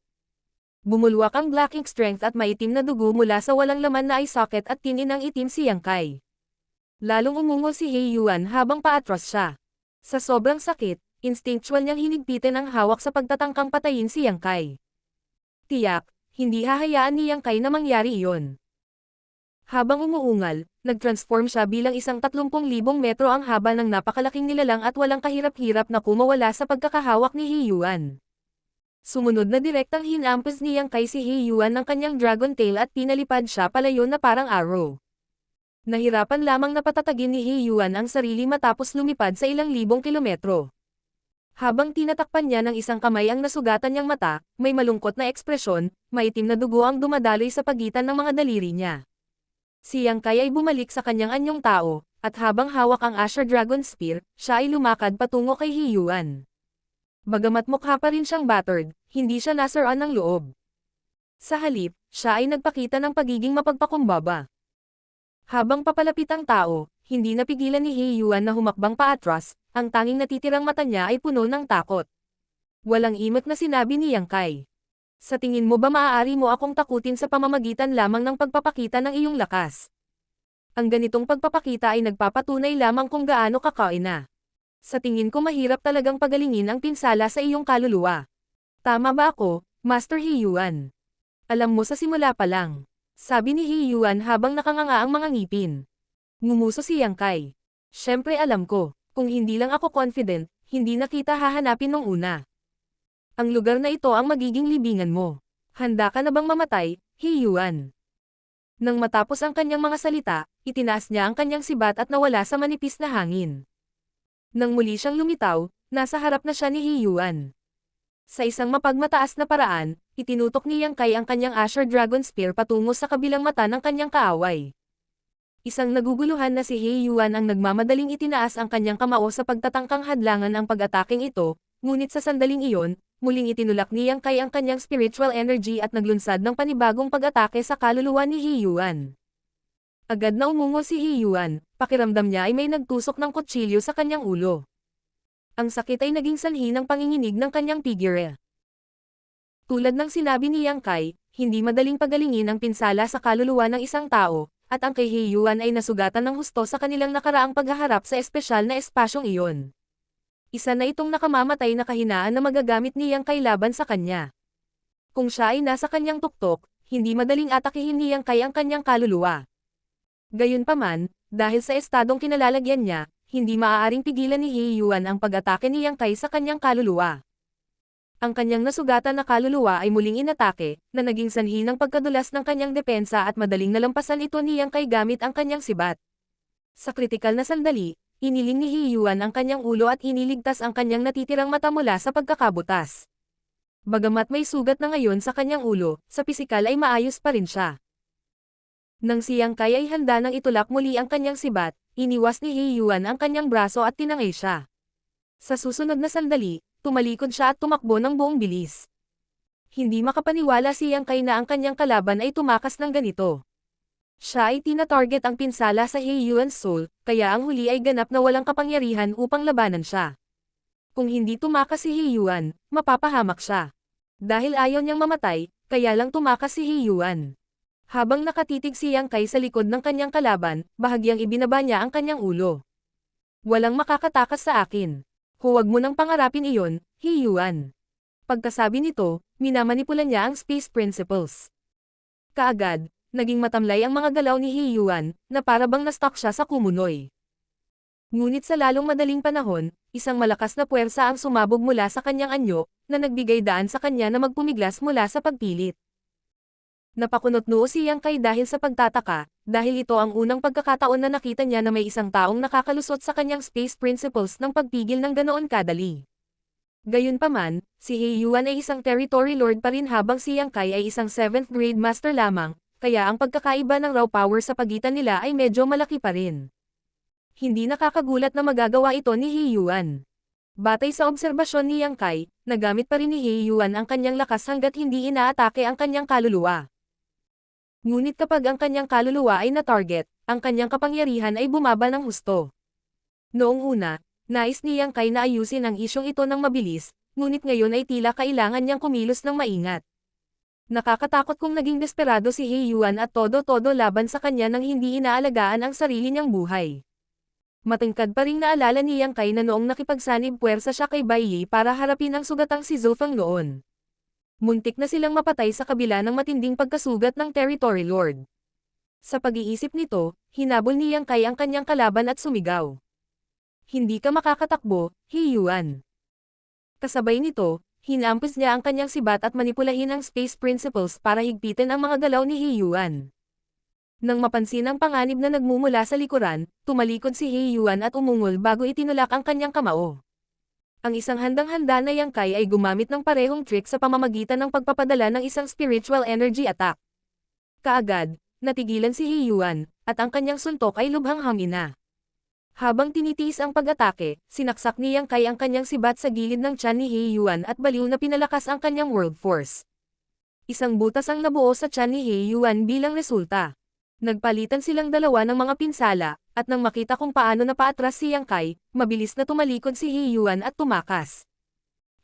Bumulwak ang black ink strength at maitim na dugo mula sa walang laman na eye socket at tininang itim si Yang Kai. Lalong umungol si Hiyuan habang paatras siya. Sa sobrang sakit, instinctual niyang hinigpitin ang hawak sa pagtatangkang patayin si Yang Kai. Tiyak, hindi hahayaan ni Yang Kai na mangyari iyon. Habang umuungal, nag-transform siya bilang isang 30,000 metro ang haba ng napakalaking nilalang at walang kahirap-hirap na kumawala sa pagkakahawak ni Hiyuan. Sumunod na direktang hinampas ni Yang Kai si Hiyuan ng kanyang dragon tail at pinalipad siya palayo na parang arrow. Nahirapan lamang na patatagin ni Hiyuan ang sarili matapos lumipad sa ilang libong kilometro. Habang tinatakpan niya ng isang kamay ang nasugatan niyang mata, may malungkot na ekspresyon, maitim na dugo ang dumadaloy sa pagitan ng mga daliri niya. Si Yang Kai ay bumalik sa kanyang anyong tao, at habang hawak ang Asher Dragon Spear, siya ay lumakad patungo kay Hiyuan. Bagamat mukha pa rin siyang battered, hindi siya nasiraan ng loob. Sa halip, siya ay nagpakita ng pagiging mapagpakumbaba. Habang papalapit ang tao, hindi napigilan ni Hiyuan na humakbang paatras, ang tanging natitirang mata niya ay puno ng takot. Walang imot na sinabi ni Yang Kai. Sa tingin mo ba maaari mo akong takutin sa pamamagitan lamang ng pagpapakita ng iyong lakas? Ang ganitong pagpapakita ay nagpapatunay lamang kung gaano ka kaina. Sa tingin ko mahirap talagang pagalingin ang pinsala sa iyong kaluluwa. Tama ba ako, Master Hiyuan? Alam mo sa simula pa lang. Sabi ni Hiyuan habang nakanganga ang mga ngipin. Ngumuso si Yang Kai. Siyempre alam ko. Kung hindi lang ako confident, hindi na kita hahanapin nung una. Ang lugar na ito ang magiging libingan mo. Handa ka na bang mamatay, Hiyuan? Nang matapos ang kanyang mga salita, itinaas niya ang kanyang sibat at nawala sa manipis na hangin. Nang muli siyang lumitaw, nasa harap na siya ni Hiyuan. Sa isang mapagmataas na paraan, itinutok ni Yang Kai ang kanyang Asher Dragon Spear patungo sa kabilang mata ng kanyang kaaway. Isang naguguluhan na si Hiyuan ang nagmamadaling itinaas ang kanyang kamao sa pagtatangkang hadlangan ang pag-ataking ito, ngunit sa sandaling iyon, muling itinulak ni Yang Kai ang kanyang spiritual energy at naglunsad ng panibagong pag-atake sa kaluluwa ni Hiyuan. Agad na umungol si Hiyuan, pakiramdam niya ay may nagtusok ng kutsilyo sa kanyang ulo. Ang sakit ay naging sanhi ng panginginig ng kanyang figure. Tulad ng sinabi ni Yang Kai, hindi madaling pagalingin ang pinsala sa kaluluwa ng isang tao, at ang kay Hiyuan ay nasugatan ng husto sa kanilang nakaraang paghaharap sa espesyal na espasyong iyon. Isa na itong nakamamatay na kahinaan na magagamit ni Yang Kai laban sa kanya. Kung siya ay nasa kanyang tuktok, hindi madaling atakihin ni Yang Kai ang kanyang kaluluwa. Gayunpaman, dahil sa estadong kinalalagyan niya, hindi maaaring pigilan ni Hiyuan ang pag-atake ni Yang Kai sa kanyang kaluluwa. Ang kanyang nasugatan na kaluluwa ay muling inatake, na naging sanhi ng pagkadulas ng kanyang depensa at madaling nalampasan ito ni Yang Kai gamit ang kanyang sibat. Sa kritikal na sandali, iniling ni Hiyuan ang kanyang ulo at iniligtas ang kanyang natitirang mata mula sa pagkakabutas. Bagamat may sugat na ngayon sa kanyang ulo, sa pisikal ay maayos pa rin siya. Nang si Yang Kai ay handa nang itulak muli ang kanyang sibat, iniwas ni Hiyuan ang kanyang braso at tinangay siya. Sa susunod na sandali, tumalikod siya at tumakbo ng buong bilis. Hindi makapaniwala si Yang Kai na ang kanyang kalaban ay tumakas ng ganito. Siya ay tina-target ang pinsala sa Heiyuan's soul, kaya ang huli ay ganap na walang kapangyarihan upang labanan siya. Kung hindi tumakas si Heiyuan, mapapahamak siya. Dahil ayaw niyang mamatay, kaya lang tumakas si Heiyuan. Habang nakatitig si Yang Kai sa likod ng kanyang kalaban, bahagyang ibinaba niya ang kanyang ulo. Walang makakatakas sa akin. Huwag mo nang pangarapin iyon, Heiyuan. Pagkasabi nito, minamanipula niya ang Space Principles. Kaagad, naging matamlay ang mga galaw ni Heiyuan, na parabang na-stuck siya sa kumunoy. Ngunit sa lalong madaling panahon, isang malakas na puwersa ang sumabog mula sa kanyang anyo, na nagbigay daan sa kanya na magpumiglas mula sa pagpilit. Napakunot-noo si Yang Kai dahil sa pagtataka, dahil ito ang unang pagkakataon na nakita niya na may isang taong nakakalusot sa kanyang Space Principles ng pagpigil ng ganoon kadali. Gayunpaman, si Heiyuan ay isang Territory Lord pa rin habang si Yang Kai ay isang 7th grade master lamang, kaya ang pagkakaiba ng raw power sa pagitan nila ay medyo malaki pa rin. Hindi nakakagulat na magagawa ito ni Heiyuan. Batay sa obserbasyon ni Yang Kai, nagamit pa rin ni Heiyuan ang kanyang lakas hanggat hindi inaatake ang kanyang kaluluwa. Ngunit kapag ang kanyang kaluluwa ay na-target, ang kanyang kapangyarihan ay bumaba ng husto. Noong una, nais ni Yang Kai na ayusin ang isyong ito ng mabilis, ngunit ngayon ay tila kailangan niyang kumilos ng maingat. Nakakatakot kung naging desperado si Heiyuan at todo-todo laban sa kanya nang hindi inaalagaan ang sarili niyang buhay. Matingkad pa ring naalala ni Yang Kai na noong nakipagsanib puwersa siya kay Bai Yi para harapin ang sugatang si Zhou Feng noon. Muntik na silang mapatay sa kabila ng matinding pagkasugat ng Territory Lord. Sa pag-iisip nito, hinabol ni Yang Kai ang kanyang kalaban at sumigaw. Hindi ka makakatakbo, Heiyuan. Kasabay nito, hinampos niya ang kanyang sibat at manipulahin ang Space Principles para higpitin ang mga galaw ni Heiyuan. Nang mapansin ang panganib na nagmumula sa likuran, tumalikod si Heiyuan at umungol bago itinulak ang kanyang kamao. Ang isang handang-handa na Yang Kai ay gumamit ng parehong trick sa pamamagitan ng pagpapadala ng isang spiritual energy attack. Kaagad, natigilan si Heiyuan, at ang kanyang suntok ay lubhang hamina. Habang tinitiis ang pag-atake, sinaksak ni Yang Kai ang kanyang sibat sa gilid ng tiyan ni Heiyuan at baliw na pinalakas ang kanyang world force. Isang butas ang nabuo sa tiyan ni Heiyuan bilang resulta. Nagpalitan silang dalawa ng mga pinsala, at nang makita kung paano napaatras si Yang Kai, mabilis na tumalikod si Heiyuan at tumakas.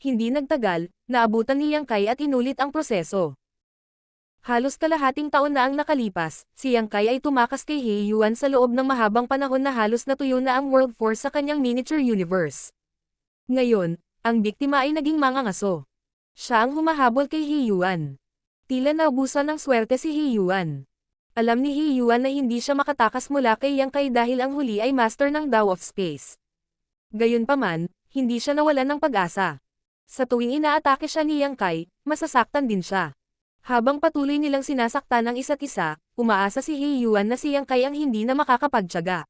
Hindi nagtagal, naabutan ni Yang Kai at inulit ang proseso. Halos kalahating taon na ang nakalipas, si Yang Kai ay tumakas kay Heiyuan sa loob ng mahabang panahon na halos natuyo na ang world force sa kanyang miniature universe. Ngayon, ang biktima ay naging mangangaso. Siya ang humahabol kay Heiyuan. Tila naubusan ng swerte si Heiyuan. Alam ni Heiyuan na hindi siya makatakas mula kay Yang Kai dahil ang huli ay master ng Tao of Space. Gayunpaman, hindi siya nawalan ng pag-asa. Sa tuwing inaatake siya ni Yang Kai, masasaktan din siya. Habang patuloy nilang sinasaktan ang isa't isa, umaasa si Heiyuan na si Yang Kai ang hindi na makakapagtiyaga.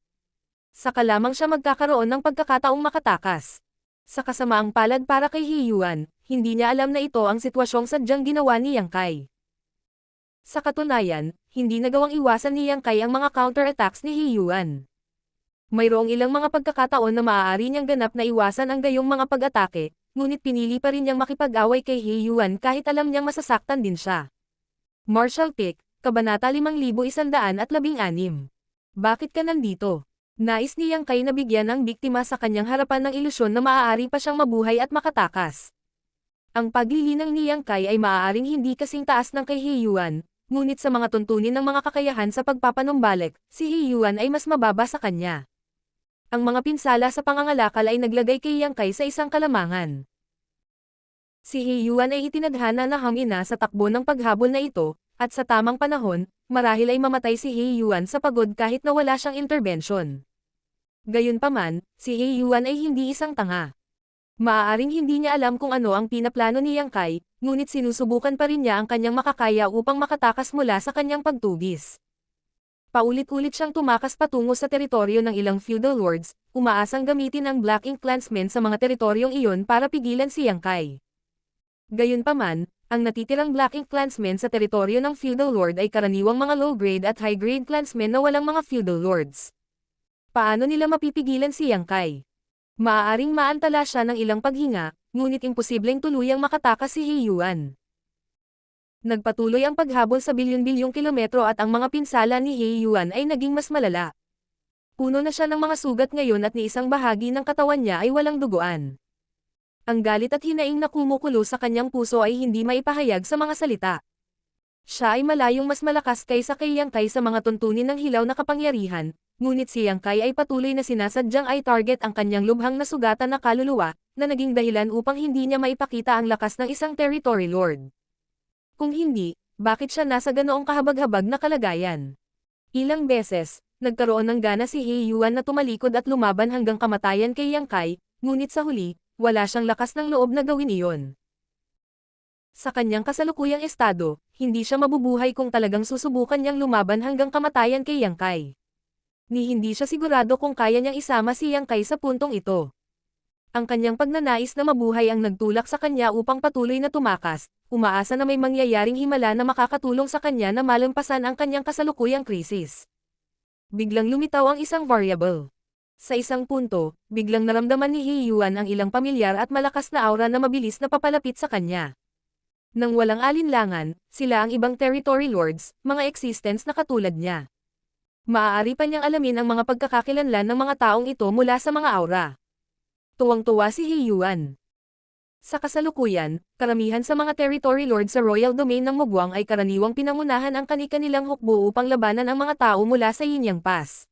Saka lamang siya magkakaroon ng pagkakataong makatakas. Sa kasamaang palad para kay Heiyuan, hindi niya alam na ito ang sitwasyong sadyang ginawa ni Yang Kai. Sa katunayan, hindi nagawang iwasan ni Yang Kai ang mga counter-attacks ni Heiyuan. Mayroong ilang mga pagkakataon na maaari niyang ganap na iwasan ang gayong mga pag-atake, ngunit pinili pa rin niyang makipag-away kay Heiyuan kahit alam niyang masasaktan din siya. Martial Pick, Kabanata 5116. Bakit ka nandito? Nais ni Yang Kai na bigyan ang biktima sa kanyang harapan ng ilusyon na maaari pa siyang mabuhay at makatakas. Ang paglilinang ni Yang Kai ay maaaring hindi kasing taas ng kay Heiyuan, ngunit sa mga tuntunin ng mga kakayahan sa pagpapanumbalik, si Heiyuan ay mas mababa sa kanya. Ang mga pinsala sa pangangalakal ay naglagay kay Yang Kai sa isang kalamangan. Si Heiyuan ay itinadhana na hamina sa takbo ng paghabol na ito, at sa tamang panahon, marahil ay mamatay si Heiyuan sa pagod kahit na wala siyang intervention. Gayunpaman, si Heiyuan ay hindi isang tanga. Maaaring hindi niya alam kung ano ang pinaplano ni Yang Kai, ngunit sinusubukan pa rin niya ang kanyang makakaya upang makatakas mula sa kanyang pagtugis. Paulit-ulit siyang tumakas patungo sa teritoryo ng ilang feudal lords, umaasang gamitin ang Black Ink Clansmen sa mga teritoryong iyon para pigilan si Yang Kai. Gayunpaman, ang natitirang Black Ink Clansmen sa teritoryo ng feudal lord ay karaniwang mga low-grade at high-grade clansmen na walang mga feudal lords. Paano nila mapipigilan si Yang Kai? Maaaring maantala siya ng ilang paghinga, ngunit imposibleng tuluyang makatakas si Heyuan. Nagpatuloy ang paghabol sa bilyon-bilyong kilometro at ang mga pinsala ni Heyuan ay naging mas malala. Puno na siya ng mga sugat ngayon at ni isang bahagi ng katawan niya ay walang duguan. Ang galit at hinaing na kumukulo sa kanyang puso ay hindi maipahayag sa mga salita. Siya ay malayong mas malakas kaysa kay Yang Kai sa mga tuntunin ng hilaw na kapangyarihan, ngunit si Yang Kai ay patuloy na sinasadyang ay target ang kanyang lubhang na sugatan na kaluluwa, na naging dahilan upang hindi niya maipakita ang lakas ng isang territory lord. Kung hindi, bakit siya nasa ganoong kahabag-habag na kalagayan? Ilang beses, nagkaroon ng gana si Heyuan na tumalikod at lumaban hanggang kamatayan kay Yang Kai, ngunit sa huli, wala siyang lakas ng loob na gawin iyon. Sa kanyang kasalukuyang estado, hindi siya mabubuhay kung talagang susubukan niyang lumaban hanggang kamatayan kay Yang Kai. Ni hindi siya sigurado kung kaya niyang isama si Yang Kai sa puntong ito. Ang kanyang pagnanais na mabuhay ang nagtulak sa kanya upang patuloy na tumakas, umaasa na may mangyayaring himala na makakatulong sa kanya na malampasan ang kanyang kasalukuyang krisis. Biglang lumitaw ang isang variable. Sa isang punto, biglang naramdaman ni Heyuan ang ilang pamilyar at malakas na aura na mabilis na papalapit sa kanya. Nang walang alinlangan, sila ang ibang territory lords, mga existence na katulad niya. Maaari pa niyang alamin ang mga pagkakakilanlan ng mga taong ito mula sa mga aura. Tuwang-tuwa si Heyuan. Sa kasalukuyan, karamihan sa mga territory lords sa royal domain ng Mugwang ay karaniwang pinangunahan ang kani-kanilang hukbo upang labanan ang mga tao mula sa Yinyang Pass.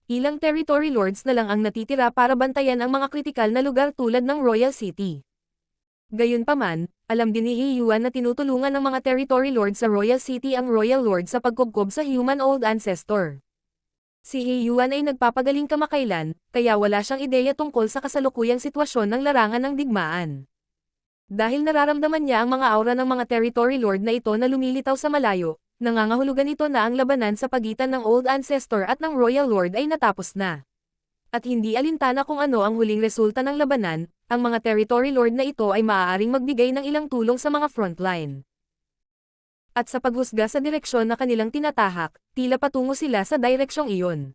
Ilang territory lords na lang ang natitira para bantayan ang mga kritikal na lugar tulad ng Royal City. Gayunpaman, alam din ni Heyuan na tinutulungan ng mga territory lords sa Royal City ang Royal Lord sa pagkubkob sa Human Old Ancestor. Si Heyuan ay nagpapagaling kamakailan, kaya wala siyang ideya tungkol sa kasalukuyang sitwasyon ng larangan ng digmaan. Dahil nararamdaman niya ang mga aura ng mga territory lord na ito na lumilitaw sa malayo, nangangahulugan ito na ang labanan sa pagitan ng Old Ancestor at ng Royal Lord ay natapos na. At hindi alintana kung ano ang huling resulta ng labanan, ang mga territory lord na ito ay maaaring magbigay ng ilang tulong sa mga frontline. At sa paghusga sa direksyon na kanilang tinatahak, tila patungo sila sa direksyong iyon.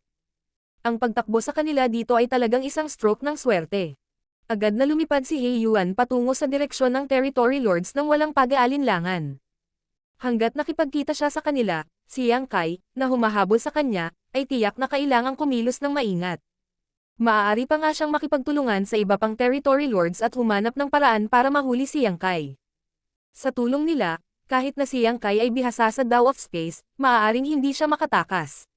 Ang pagtakbo sa kanila dito ay talagang isang stroke ng swerte. Agad na lumipad si Heyuan patungo sa direksyon ng territory lords nang walang pag-aalinlangan. Hanggat nakipagkita siya sa kanila, si Yang Kai, na humahabol sa kanya, ay tiyak na kailangang kumilos ng maingat. Maaari pa nga siyang makipagtulungan sa iba pang territory lords at humanap ng paraan para mahuli si Yang Kai. Sa tulong nila, kahit na si Yang Kai ay bihasa sa Dao of Space, maaaring hindi siya makatakas.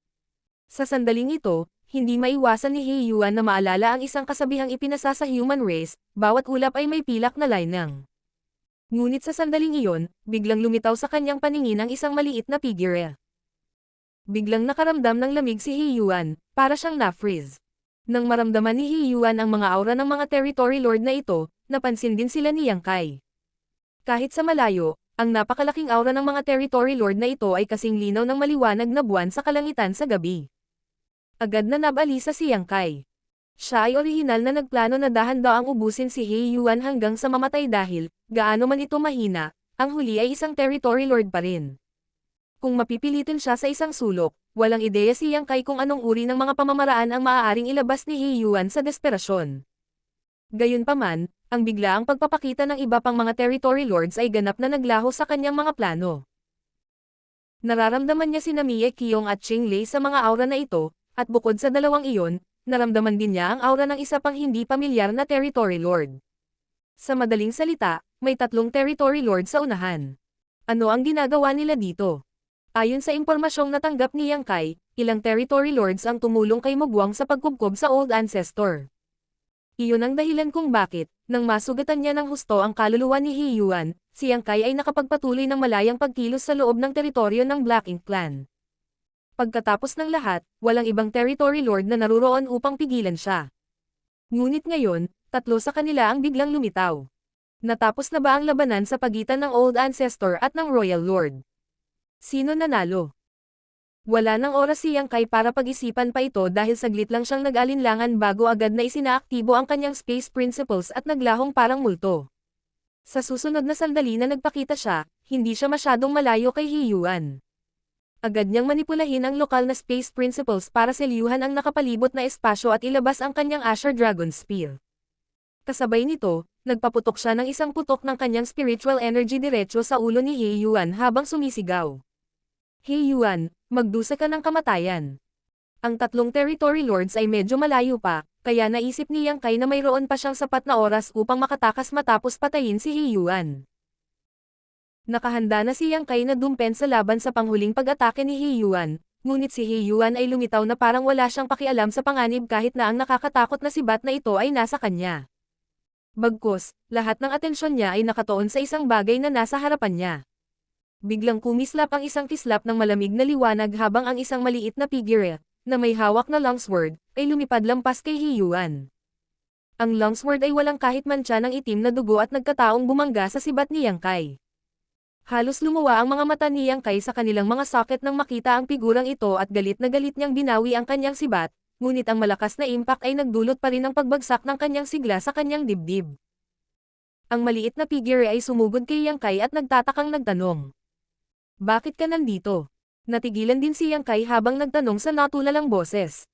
Sa sandaling ito, hindi maiwasan ni Heyuan na maalala ang isang kasabihang ipinasa sa human race, bawat ulap ay may pilak na linang. Ngunit sa sandaling iyon, biglang lumitaw sa kanyang paningin ang isang maliit na figure. Biglang nakaramdam ng lamig si Heyuan, para siyang na-freeze. Nang maramdaman ni Heyuan ang mga aura ng mga territory lord na ito, napansin din sila ni Yang Kai. Kahit sa malayo, ang napakalaking aura ng mga territory lord na ito ay kasing linaw ng maliwanag na buwan sa kalangitan sa gabi. Agad na nabalisa si Yang Kai. Siya ay orihinal na nagplano na dahan-daang ubusin si Heyuan hanggang sa mamatay dahil, gaano man ito mahina, ang huli ay isang territory lord pa rin. Kung mapipilitin siya sa isang sulok, walang ideya si Yang Kai kung anong uri ng mga pamamaraan ang maaaring ilabas ni Heyuan sa desperasyon. Gayunpaman, ang biglaang pagpapakita ng iba pang mga territory lords ay ganap na naglaho sa kanyang mga plano. Nararamdaman niya sina Mie Qiyong at Qing Lei sa mga aura na ito, at bukod sa dalawang iyon, naramdaman din niya ang aura ng isa pang hindi pamilyar na territory lord. Sa madaling salita, may 3 territory lord sa unahan. Ano ang ginagawa nila dito? Ayon sa impormasyong natanggap ni Yang Kai, ilang territory lords ang tumulong kay Mugwang sa pagkubkob sa Old Ancestor. Iyon ang dahilan kung bakit, nang masugatan niya ng husto ang kaluluwa ni Heyuan, si Yang Kai ay nakapagpatuloy ng malayang pagkilos sa loob ng teritoryo ng Black Ink Clan. Pagkatapos ng lahat, walang ibang territory lord na naruroon upang pigilan siya. Ngunit ngayon, 3 sa kanila ang biglang lumitaw. Natapos na ba ang labanan sa pagitan ng Old Ancestor at ng Royal Lord? Sino nanalo? Wala nang oras si Yang Kai para pag-isipan pa ito dahil saglit lang siyang nag-alinlangan bago agad na isinaaktibo ang kanyang space principles at naglahong parang multo. Sa susunod na sandali na nagpakita siya, hindi siya masyadong malayo kay Heyuan. Agad niyang manipulahin ang lokal na space principles para selyuhan ang nakapalibot na espasyo at ilabas ang kanyang Asher Dragon Spear. Kasabay nito, nagpaputok siya ng isang putok ng kanyang spiritual energy diretso sa ulo ni He Yuan habang sumisigaw. He Yuan, magdusa ka ng kamatayan. Ang tatlong territory lords ay medyo malayo pa, kaya naisip ni Yang Kai na mayroon pa siyang sapat na oras upang makatakas matapos patayin si He Yuan. Nakahanda na si Yang Kai na dumpen sa laban sa panghuling pag-atake ni He Yuan, ngunit si He Yuan ay lumitaw na parang wala siyang pakialam sa panganib kahit na ang nakakatakot na sibat na ito ay nasa kanya. Bagkus, lahat ng atensyon niya ay nakatuon sa isang bagay na nasa harapan niya. Biglang kumislap ang isang kislap ng malamig na liwanag habang ang isang maliit na figure, na may hawak na longsword, ay lumipad lampas kay He Yuan. Ang longsword ay walang kahit mantsa ng itim na dugo at nagkataong bumangga sa sibat ni Yang Kai. Halos lumuwa ang mga mata ni Yang Kai sa kanilang mga socket nang makita ang figurang ito at galit na galit niyang binawi ang kanyang sibat, ngunit ang malakas na impact ay nagdulot pa rin ng pagbagsak ng kanyang sigla sa kanyang dibdib. Ang maliit na figure ay sumugod kay Yang Kai at nagtatakang nagtanong. Bakit ka nandito? Natigilan din si Yang Kai habang nagtanong sa natulalang boses.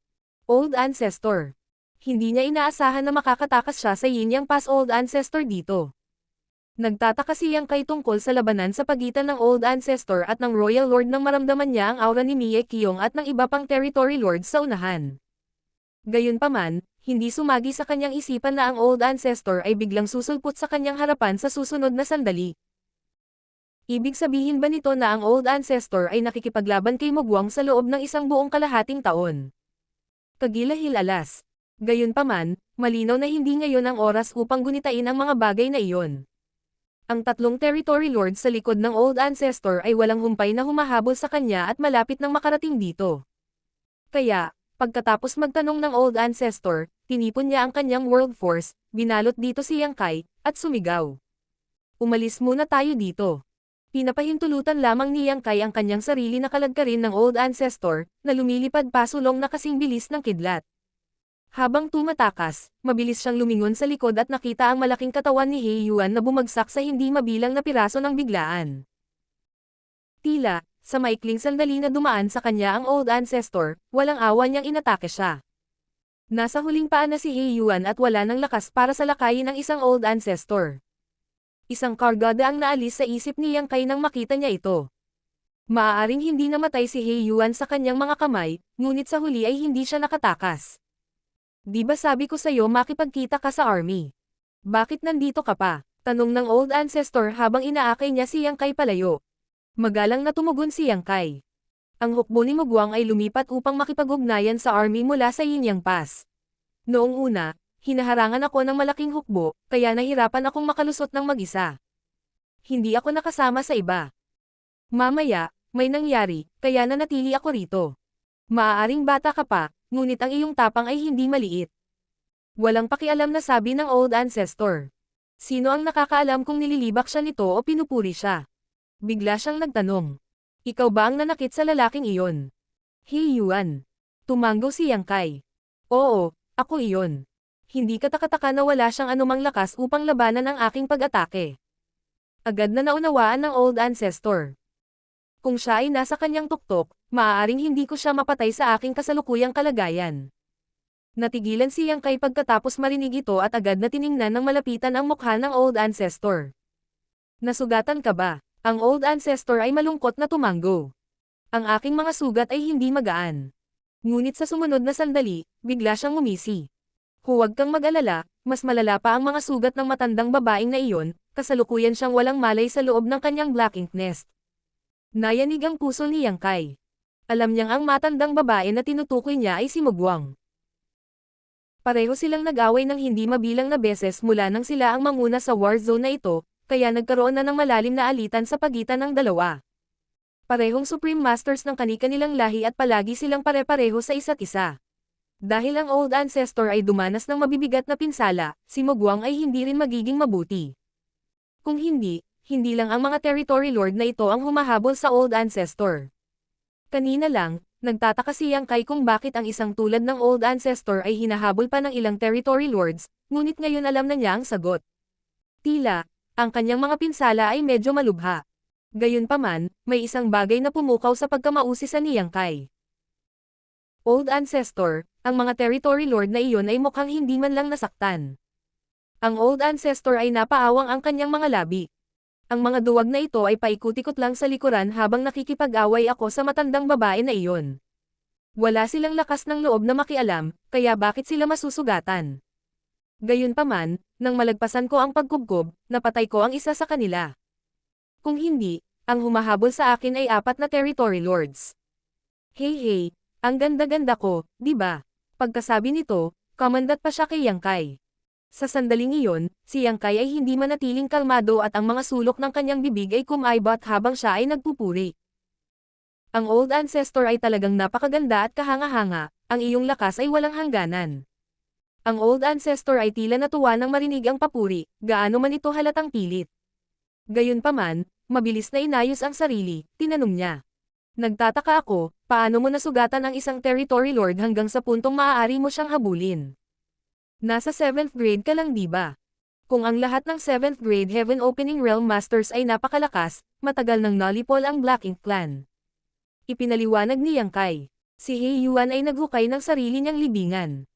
Old Ancestor. Hindi niya inaasahan na makakatakas siya sa Yin Yang Pass Old Ancestor dito. Nagtataka si Yang Kai tungkol sa labanan sa pagitan ng Old Ancestor at ng Royal Lord nang maramdaman niya ang aura ni Mie Qiyong at ng iba pang territory lords sa unahan. Gayunpaman, hindi sumagi sa kanyang isipan na ang Old Ancestor ay biglang susulpot sa kanyang harapan sa susunod na sandali. Ibig sabihin ba nito na ang Old Ancestor ay nakikipaglaban kay Mugwang sa loob ng isang buong kalahating taon? Kagilahil alas. Gayunpaman, malinaw na hindi ngayon ang oras upang gunitain ang mga bagay na iyon. Ang tatlong territory lords sa likod ng Old Ancestor ay walang humpay na humahabol sa kanya at malapit nang makarating dito. Kaya, pagkatapos magtanong ng Old Ancestor, tinipon niya ang kanyang world force, binalot dito si Yang Kai, at sumigaw. Umalis muna tayo dito. Pinapahintulutan lamang ni Yang Kai ang kanyang sarili na kalagkarin ng Old Ancestor, na lumilipad pasulong na kasing bilis ng kidlat. Habang tumatakas, mabilis siyang lumingon sa likod at nakita ang malaking katawan ni He Yuan na bumagsak sa hindi mabilang na piraso ng biglaan. Tila, sa maikling sandali na dumaan sa kanya ang Old Ancestor, walang awa niyang inatake siya. Nasa huling paan na si He Yuan at wala ng lakas para salakayin ang isang Old Ancestor. Isang kargada ang naalis sa isip ni Yang Kai nang makita niya ito. Maaaring hindi namatay si He Yuan sa kanyang mga kamay, ngunit sa huli ay hindi siya nakatakas. Di ba sabi ko sa'yo makipagkita ka sa army? Bakit nandito ka pa? Tanong ng Old Ancestor habang inaakay niya si Yang Kai palayo. Magalang na tumugon si Yang Kai. Ang hukbo ni Mugwang ay lumipat upang makipag-ugnayan sa army mula sa Yin Yang Pass. Noong una, hinaharangan ako ng malaking hukbo, kaya nahirapan akong makalusot ng mag-isa. Hindi ako nakasama sa iba. Mamaya, may nangyari, kaya nanatili ako rito. Maaaring bata ka pa, ngunit ang iyong tapang ay hindi maliit. Walang pakialam na sabi ng Old Ancestor. Sino ang nakakaalam kung nililibak siya nito o pinupuri siya? Bigla siyang nagtanong. Ikaw ba ang nanakit sa lalaking iyon? He Yuan. Tumanggo si Yang Kai. Oo, ako iyon. Hindi katakataka na wala siyang anumang lakas upang labanan ang aking pag-atake. Agad na naunawaan ng Old Ancestor. Kung siya ay nasa kanyang tuktok, maaaring hindi ko siya mapatay sa aking kasalukuyang kalagayan. Natigilan si Yang Kai pagkatapos marinig ito at agad na tiningnan ng malapitan ang mukha ng Old Ancestor. Nasugatan ka ba? Ang Old Ancestor ay malungkot na tumanggo. Ang aking mga sugat ay hindi magaan. Ngunit sa sumunod na sandali, bigla siyang ngumisi. Huwag kang mag-alala, mas malala pa ang mga sugat ng matandang babaeng na iyon, kasalukuyan siyang walang malay sa loob ng kanyang black ink nest. Nayanig ang puso ni Yang Kai. Alam niyang ang matandang babae na tinutukoy niya ay si Mugwang. Pareho silang nag-away ng hindi mabilang na beses mula nang sila ang manguna sa war zone na ito, kaya nagkaroon na ng malalim na alitan sa pagitan ng dalawa. Parehong Supreme Masters ng kani-kanilang lahi at palagi silang pare-pareho sa isa't isa. Dahil ang Old Ancestor ay dumanas ng mabibigat na pinsala, si Mugwang ay hindi rin magiging mabuti. Kung hindi, hindi lang ang mga territory lord na ito ang humahabol sa Old Ancestor. Kanina lang, nagtataka si Yang Kai kung bakit ang isang tulad ng Old Ancestor ay hinahabol pa ng ilang territory lords, ngunit ngayon alam na niya ang sagot. Tila, ang kanyang mga pinsala ay medyo malubha. Gayunpaman, may isang bagay na pumukaw sa pagkamausisan ni Yang Kai. Old Ancestor, ang mga territory lord na iyon ay mukhang hindi man lang nasaktan. Ang Old Ancestor ay napaawang ang kanyang mga labi. Ang mga duwag na ito ay paikot-ikot lang sa likuran habang nakikipag-away ako sa matandang babae na iyon. Wala silang lakas ng loob na makialam, kaya bakit sila masusugatan? Gayunpaman, nang malagpasan ko ang pagkubkob, napatay ko ang isa sa kanila. Kung hindi, ang humahabol sa akin ay 4 na territory lords. Hey, ang ganda-ganda ko, di ba? Pagkasabi nito, kamandat pa siya kay Yang Kai. Sa sandaling iyon, si Yang Kai ay hindi manatiling kalmado at ang mga sulok ng kanyang bibig ay kumaibot habang siya ay nagpupuri. Ang Old Ancestor ay talagang napakaganda at kahanga-hanga, ang iyong lakas ay walang hangganan. Ang Old Ancestor ay tila natuwa nang marinig ang papuri, gaano man ito halatang pilit. Gayunpaman, mabilis na inayos ang sarili, tinanong niya. Nagtataka ako, paano mo nasugatan ang isang territory lord hanggang sa puntong maaari mo siyang habulin? Nasa 7th grade ka lang di ba? Kung ang lahat ng 7th grade Heaven Opening Realm Masters ay napakalakas, matagal nang nalipol ang Black Ink Clan. Ipinaliwanag ni Yang Kai. Si He Yuan ay naghukay ng sarili niyang libingan.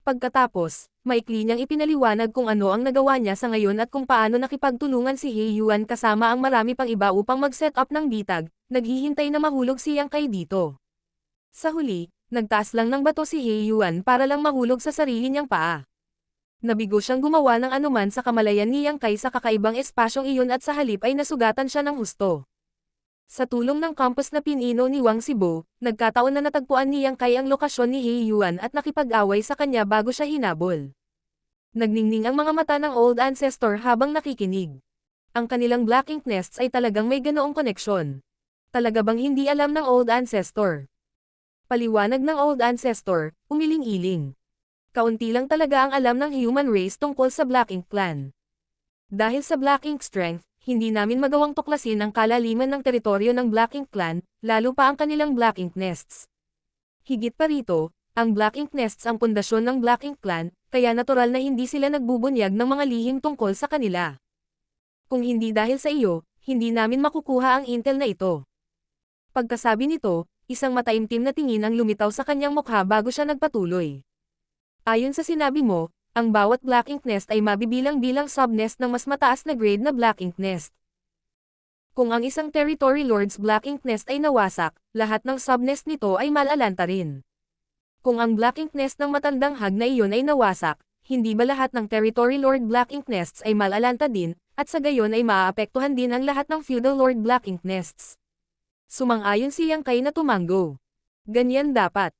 Pagkatapos, maikli niyang ipinaliwanag kung ano ang nagawa niya sa ngayon at kung paano nakipagtulungan si He Yuan kasama ang marami pang iba upang mag-set up ng bitag, naghihintay na mahulog si Yang Kai dito. Sa huli, nagtaas lang ng bato si He Yuan para lang mahulog sa sarili niyang paa. Nabigo siyang gumawa ng anuman sa kamalayan ni Yang Kai sa kakaibang espasyong iyon at sa halip ay nasugatan siya ng husto. Sa tulong ng campus na pinino ni Wang Zibo, nagkataon na natagpuan ni Yang Kai ang lokasyon ni He Yuan at nakipag-away sa kanya bago siya hinabol. Nagningning ang mga mata ng Old Ancestor habang nakikinig. Ang kanilang Black Ink Nests ay talagang may ganoong koneksyon. Talaga bang hindi alam ng Old Ancestor? Paliwanag ng Old Ancestor, umiling-iling. Kaunti lang talaga ang alam ng human race tungkol sa Black Ink Clan. Dahil sa Black Ink Strength, hindi namin magawang tuklasin ang kalaliman ng teritoryo ng Black Ink Clan, lalo pa ang kanilang Black Ink Nests. Higit pa rito, ang Black Ink Nests ang pundasyon ng Black Ink Clan, kaya natural na hindi sila nagbubunyag ng mga lihim tungkol sa kanila. Kung hindi dahil sa iyo, hindi namin makukuha ang intel na ito. Pagkasabi nito, isang mataimtim na tingin ang lumitaw sa kanyang mukha bago siya nagpatuloy. Ayon sa sinabi mo, ang bawat Black Ink Nest ay mabibilang bilang subnest ng mas mataas na grade na Black Ink Nest. Kung ang isang Territory Lord's Black Ink Nest ay nawasak, lahat ng subnest nito ay malalanta rin. Kung ang Black Ink Nest ng matandang hag na iyon ay nawasak, hindi ba lahat ng Territory Lord Black Ink Nests ay malalanta din, at sa gayon ay maaapektuhan din ang lahat ng Feudal Lord Black Ink Nests? Sumang-ayon si Yang Kai na tumanggo. Ganyan dapat.